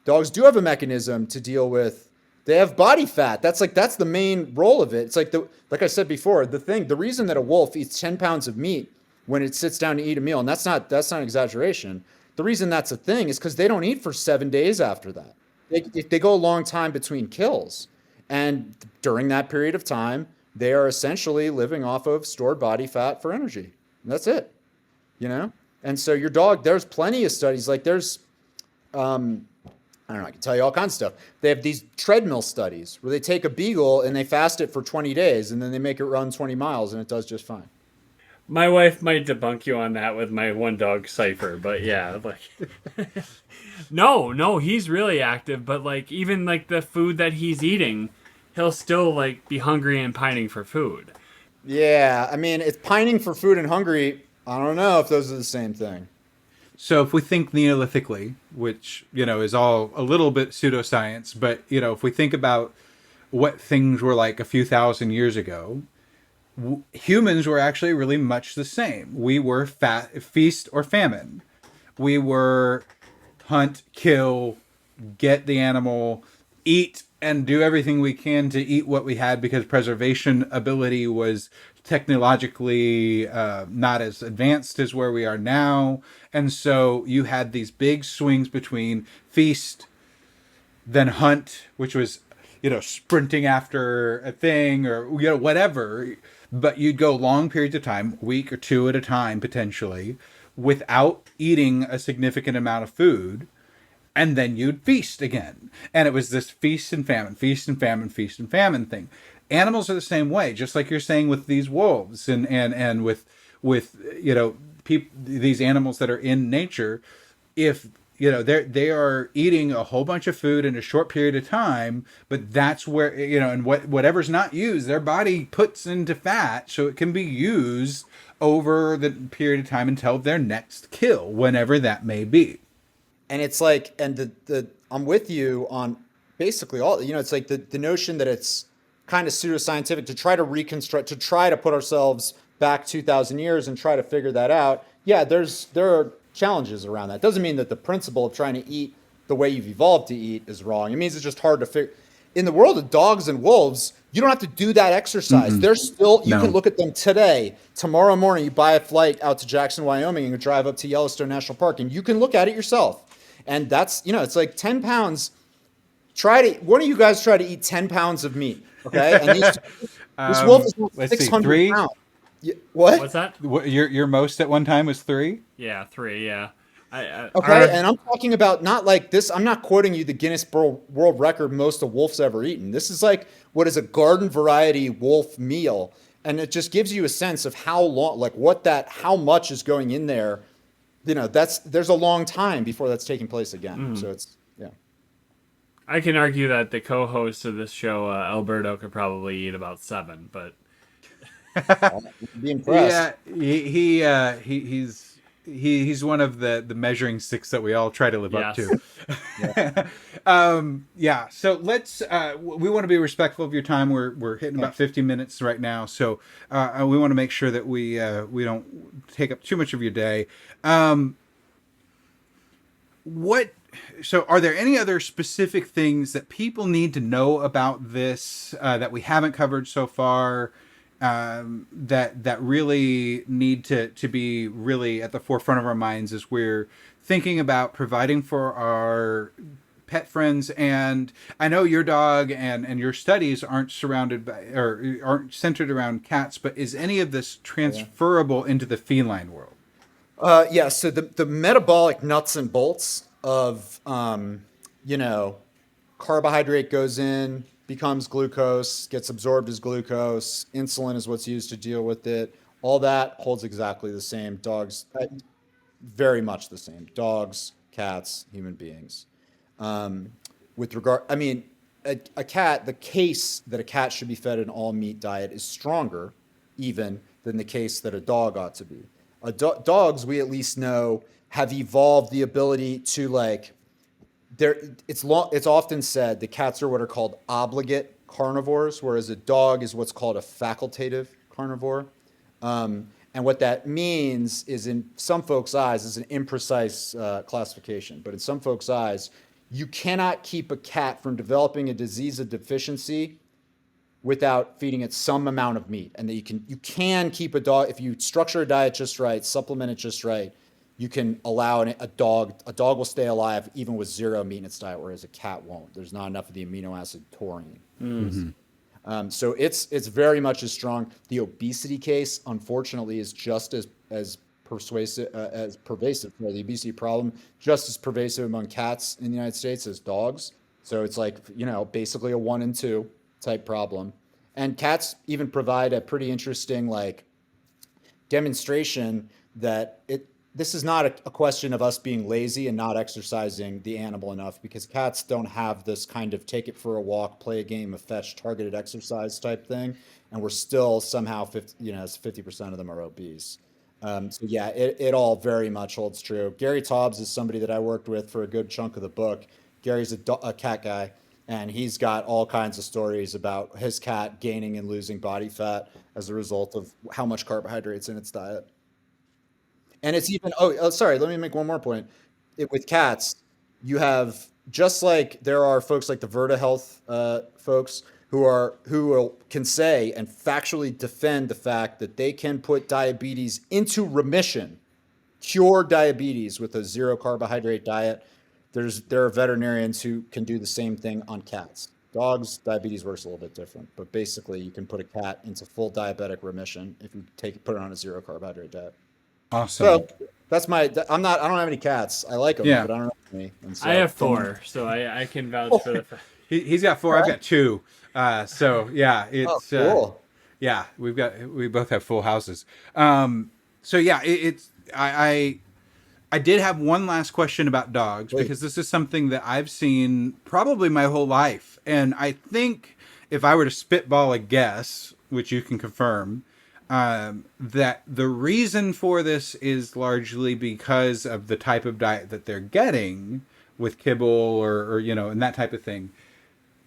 dogs do have a mechanism to deal with. They have body fat. That's the main role of it. It's like I said before, the reason that a wolf eats 10 pounds of meat when it sits down to eat a meal, and that's not an exaggeration. The reason that's a thing is because they don't eat for 7 days after that. They go a long time between kills. And during that period of time, they are essentially living off of stored body fat for energy. And that's it, And so your dog, there's plenty of studies. Like there's, I don't know, I can tell you all kinds of stuff. They have these treadmill studies where they take a beagle and they fast it for 20 days and then they make it run 20 miles and it does just fine. My wife might debunk you on that with my one dog Cypher, but yeah, like no, he's really active, but like even like the food that he's eating, he'll still like be hungry and pining for food. Yeah, I mean, it's pining for food and hungry. I don't know if those are the same thing. So if we think Neolithically, which, is all a little bit pseudoscience, but, if we think about what things were like a few thousand years ago, humans were actually really much the same. We were feast or famine. We were hunt, kill, get the animal, eat, and do everything we can to eat what we had because preservation ability was technologically not as advanced as where we are now. And so you had these big swings between feast, then hunt, which was, sprinting after a thing or, whatever. But you'd go long periods of time, week or two at a time, potentially, without eating a significant amount of food. And then you'd feast again. And it was this feast and famine, feast and famine, feast and famine thing. Animals are the same way, just like you're saying with these wolves and with these animals that are in nature. If they are eating a whole bunch of food in a short period of time, but that's where, and whatever's not used, their body puts into fat so it can be used over the period of time until their next kill, whenever that may be. And it's like, and the I'm with you on basically all, it's like the notion that it's kind of pseudoscientific to try to reconstruct, to try to put ourselves back 2,000 years and try to figure that out. Yeah, there are challenges around that. Doesn't mean that the principle of trying to eat the way you've evolved to eat is wrong. It means it's just hard to figure. In the world of dogs and wolves, you don't have to do that exercise. They're still, you can look at them today. Tomorrow morning, you buy a flight out to Jackson, Wyoming, and you drive up to Yellowstone National Park, and you can look at it yourself. And that's, it's like 10 pounds. One of you guys try to eat 10 pounds of meat, okay? And this wolf is 600 pounds. What? What's that? Your most at one time was 3? Yeah, 3, yeah. Okay, and I'm talking about not like this. I'm not quoting you the Guinness World Record most a wolf's ever eaten. This is like what is a garden variety wolf meal. And it just gives you a sense of how long, like how much is going in there. There's a long time before that's taking place again. So it's, yeah. I can argue that the co-host of this show, Alberto, could probably eat about 7, but be impressed. Yeah, he's one of the measuring sticks that we all try to live up to. So let's we want to be respectful of your time. We're hitting about 50 minutes right now, so we want to make sure that we don't take up too much of your day. So are there any other specific things that people need to know about this that we haven't covered so far, that really need to be really at the forefront of our minds as we're thinking about providing for our pet friends? And I know your dog and your studies aren't surrounded by or aren't centered around cats, but is any of this transferable into the feline world? So the metabolic nuts and bolts of, carbohydrate goes in, becomes glucose, gets absorbed as glucose. Insulin is what's used to deal with it. All that holds exactly the same. Dogs, very much the same. Dogs, cats, human beings. With regard, a cat, the case that a cat should be fed an all meat diet is stronger even than the case that a dog ought to be. Dogs, we at least know, have evolved the ability to it's often said that cats are what are called obligate carnivores, whereas a dog is what's called a facultative carnivore. And what that means is, in some folks' eyes, is an imprecise classification, but in some folks' eyes, you cannot keep a cat from developing a disease of deficiency without feeding it some amount of meat. And that you can keep a dog, if you structure a diet just right, supplement it just right, you can allow a dog will stay alive even with zero meat in its diet, whereas a cat won't. There's not enough of the amino acid taurine. So it's very much as strong. The obesity case, unfortunately, is just as pervasive. The obesity problem, just as pervasive among cats in the United States as dogs. So it's basically a 1 and 2 type problem. And cats even provide a pretty interesting demonstration that this is not a question of us being lazy and not exercising the animal enough, because cats don't have this kind of take it for a walk, play a game of fetch, targeted exercise type thing. And we're still somehow 50% of them are obese. It all very much holds true. Gary Taubes is somebody that I worked with for a good chunk of the book. Gary's a cat guy, and he's got all kinds of stories about his cat gaining and losing body fat as a result of how much carbohydrates in its diet. And it's even, sorry, let me make one more point. With cats, you have, just like there are folks like the Verta Health folks who can say and factually defend the fact that they can put diabetes into remission, cure diabetes with a zero carbohydrate diet. There are veterinarians who can do the same thing on cats. Dogs, diabetes works a little bit different, but basically you can put a cat into full diabetic remission if you put it on a zero carbohydrate diet. Awesome. So that's I don't have any cats. I like them, but I don't have any. And so I have 4, so I can vouch for the fact. He's got 4. I've got 2. It's cool. We both have full houses. I did have one last question about dogs because this is something that I've seen probably my whole life. And I think if I were to spitball a guess, which you can confirm, that the reason for this is largely because of the type of diet that they're getting with kibble or and that type of thing.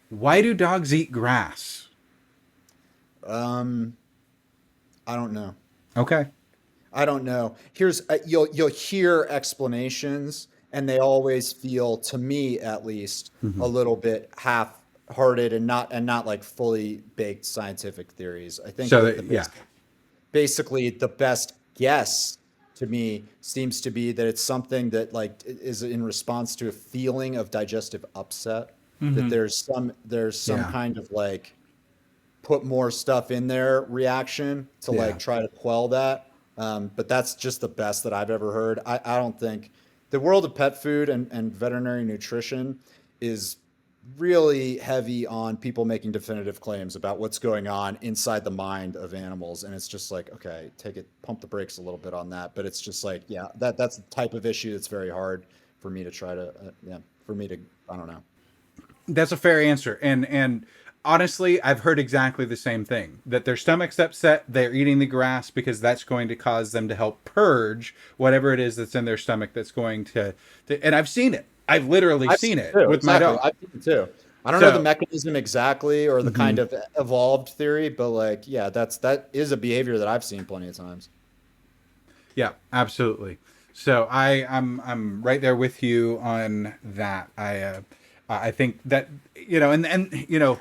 Why do dogs eat grass? I don't know. Okay. I don't know. Here's you'll hear explanations, and they always feel, to me at least, a little bit half-hearted and not like fully baked scientific theories. I think So basically the best guess to me seems to be that it's something that like is in response to a feeling of digestive upset. That there's some kind of like put more stuff in there reaction to like try to quell that. But that's just the best that I've ever heard. I don't think the world of pet food and veterinary nutrition is really heavy on people making definitive claims about what's going on inside the mind of animals. And it's just like, okay, pump the brakes a little bit on that. But it's just like, yeah, that's the type of issue that's very hard for me to try to, I don't know. That's a fair answer. And honestly, I've heard exactly the same thing, that their stomach's upset, they're eating the grass because that's going to cause them to help purge whatever it is that's in their stomach that's going to and I've seen it. I've literally seen it with my dog. I've seen it too. I don't know the mechanism exactly or the kind of evolved theory, but like, yeah, that is a behavior that I've seen plenty of times. Yeah, absolutely. So I'm right there with you on that. I think that, and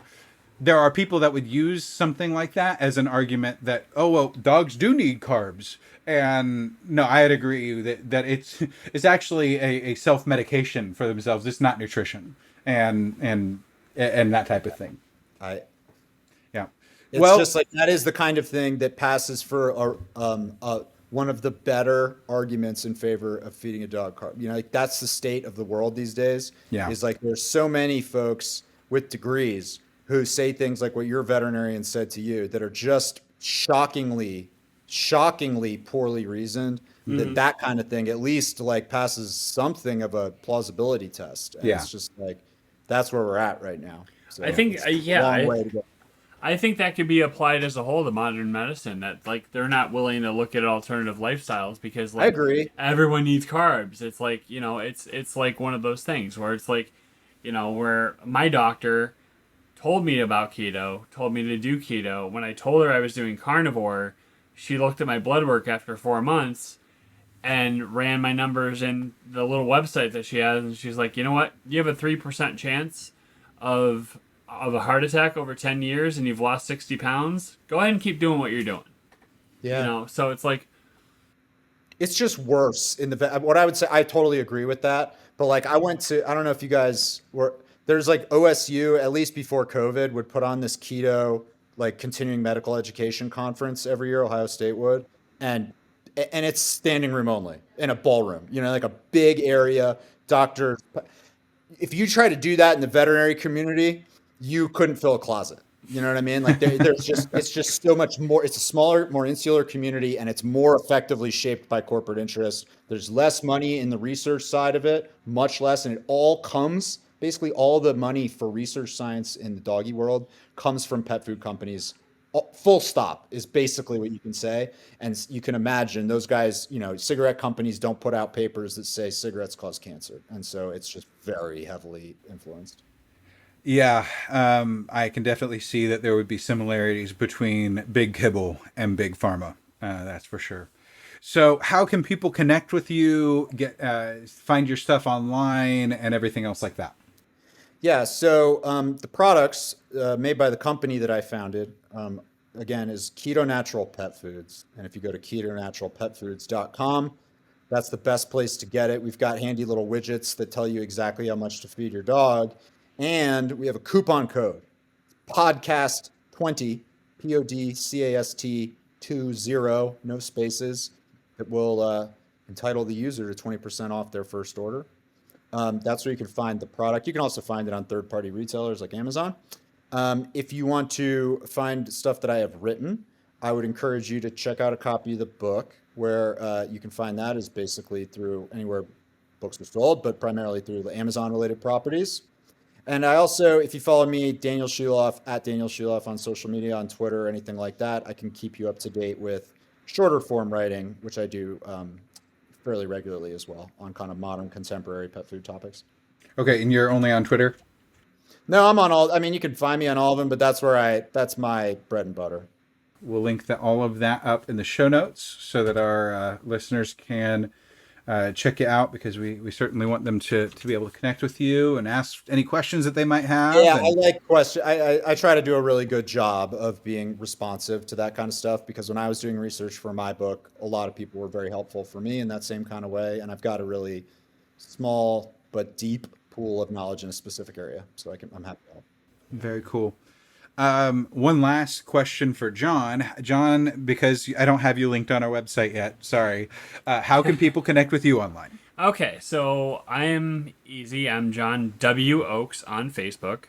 there are people that would use something like that as an argument that, oh, well, dogs do need carbs. And no, I'd agree that it's actually a self-medication for themselves. It's not nutrition and that type of thing. Yeah. It's just like, that is the kind of thing that passes for one of the better arguments in favor of feeding a dog carb. Like that's the state of the world these days. Yeah. Is like there's so many folks with degrees who say things like what your veterinarian said to you that are just shockingly poorly reasoned. That kind of thing at least like passes something of a plausibility test. And it's just like that's where we're at right now. So I think long way to go. I think that could be applied as a whole to modern medicine, that like they're not willing to look at alternative lifestyles because like I agree. Everyone needs carbs. It's like, it's like one of those things where it's like, where my doctor told me about keto, told me to do keto. When I told her I was doing carnivore, she looked at my blood work after 4 months and ran my numbers in the little website that she has, and she's like, you know what? You have a 3% chance of a heart attack over 10 years and you've lost 60 pounds, go ahead and keep doing what you're doing. Yeah. So it's like, it's just worse in what I would say. I totally agree with that. But like I don't know if you guys there's like OSU, at least before COVID, would put on this keto, like continuing medical education conference every year, Ohio State would. And it's standing room only in a ballroom, like a big area, doctor. If you try to do that in the veterinary community, you couldn't fill a closet. You know what I mean? Like it's just so much more. It's a smaller, more insular community, and it's more effectively shaped by corporate interests. There's less money in the research side of it, much less, and it all comes, basically all the money for research science in the doggy world comes from pet food companies. Full stop is basically what you can say. And you can imagine those guys, cigarette companies don't put out papers that say cigarettes cause cancer. And so it's just very heavily influenced. Yeah, I can definitely see that there would be similarities between Big Kibble and Big Pharma. That's for sure. So how can people connect with you, find your stuff online and everything else like that? Yeah, so the products made by the company that I founded, again, is KetoNatural Pet Foods. And if you go to KetoNaturalPetFoods.com, that's the best place to get it. We've got handy little widgets that tell you exactly how much to feed your dog. And we have a coupon code, podcast20, PODCAST 20, no spaces, that will entitle the user to 20% off their first order. That's where you can find the product. You can also find it on third-party retailers like Amazon. If you want to find stuff that I have written, I would encourage you to check out a copy of the book. Where you can find that is basically through anywhere books are sold, but primarily through the Amazon-related properties. And I also, if you follow me, Daniel Schuloff, at Daniel Schuloff on social media, on Twitter, anything like that, I can keep you up to date with shorter form writing, which I do fairly regularly as well on kind of modern contemporary pet food topics. Okay, and you're only on Twitter? No, I'm on all, I mean, you can find me on all of them, but that's my bread and butter. We'll link all of that up in the show notes so that our listeners can check you out, because we certainly want them to be able to connect with you and ask any questions that they might have. Yeah, I like questions. I try to do a really good job of being responsive to that kind of stuff, because when I was doing research for my book, a lot of people were very helpful for me in that same kind of way. And I've got a really small but deep pool of knowledge in a specific area. So I'm happy to help. Very cool. One last question for John. John, because I don't have you linked on our website yet, sorry. How can people connect with you online? Okay, so I am easy. I'm John W. Oakes on Facebook.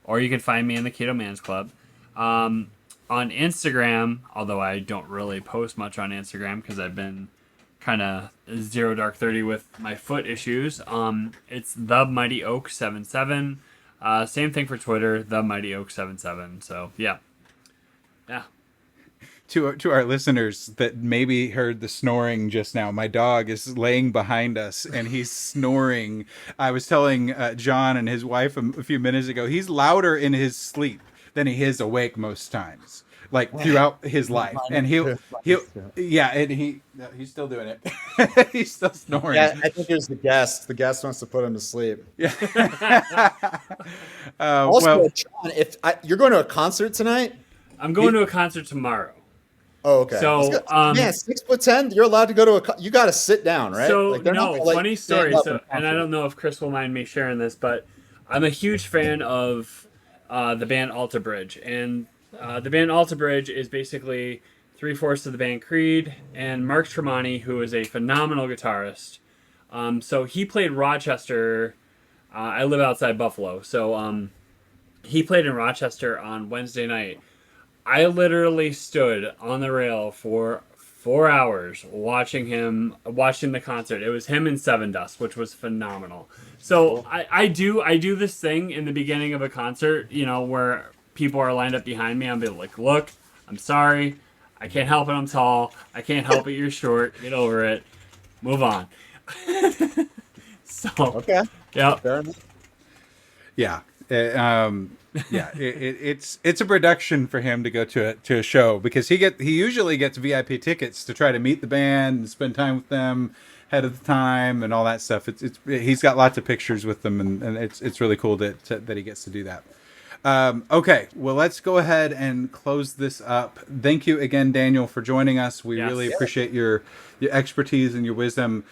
Or you can find me in the Keto Man's Club. On Instagram, although I don't really post much on Instagram because I've been kind of zero dark 30 with my foot issues. It's the Mighty Oak 77. Same thing for Twitter, the Mighty Oak 77. So yeah. To our listeners that maybe heard the snoring just now, my dog is laying behind us and he's snoring. I was telling John and his wife a few minutes ago, he's louder in his sleep than he is awake most times, like throughout his life. And he's still doing it. He's still snoring. Yeah, I think it was the guest. The guest wants to put him to sleep. Yeah. Also, John, you're going to a concert tonight? I'm going to a concert tomorrow. Oh, okay. So, man, 6'10", you're allowed to go to you got to sit down, right? So, like, funny story. So, and I don't know if Chris will mind me sharing this, but I'm a huge fan of the band Alter Bridge. And the band Alter Bridge is basically 3/4 of the band Creed and Mark Tremonti, who is a phenomenal guitarist. So he played Rochester. I live outside Buffalo. So he played in Rochester on Wednesday night. I literally stood on the rail for 4 hours watching the concert. It was him and Seven Dust, which was phenomenal. So I do this thing in the beginning of a concert, where people are lined up behind me. I'll be like, look, I'm sorry. I can't help it. I'm tall. I can't help it. You're short. Get over it. Move on. So, okay. Yeah. Fair enough. Yeah. It's a production for him to go to a show, because he usually gets VIP tickets to try to meet the band and spend time with them ahead of the time and all that stuff. He's got lots of pictures with them, and it's really cool that he gets to do that. Okay, well, let's go ahead and close this up. Thank you again, Daniel, for joining us. We really appreciate your expertise and your wisdom.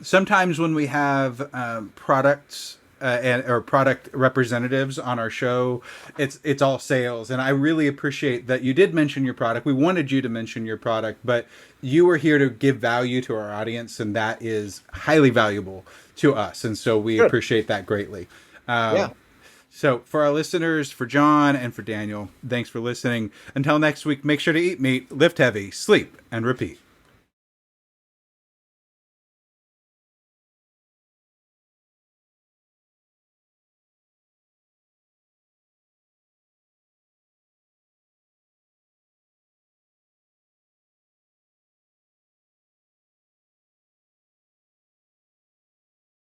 Sometimes when we have products or product representatives on our show, it's all sales, and I really appreciate that you did mention your product. We wanted you to mention your product, but you were here to give value to our audience, and that is highly valuable to us, and so we appreciate that greatly. So for our listeners, for John and for Daniel, thanks for listening. Until next week, make sure to eat meat, lift heavy, sleep, and repeat.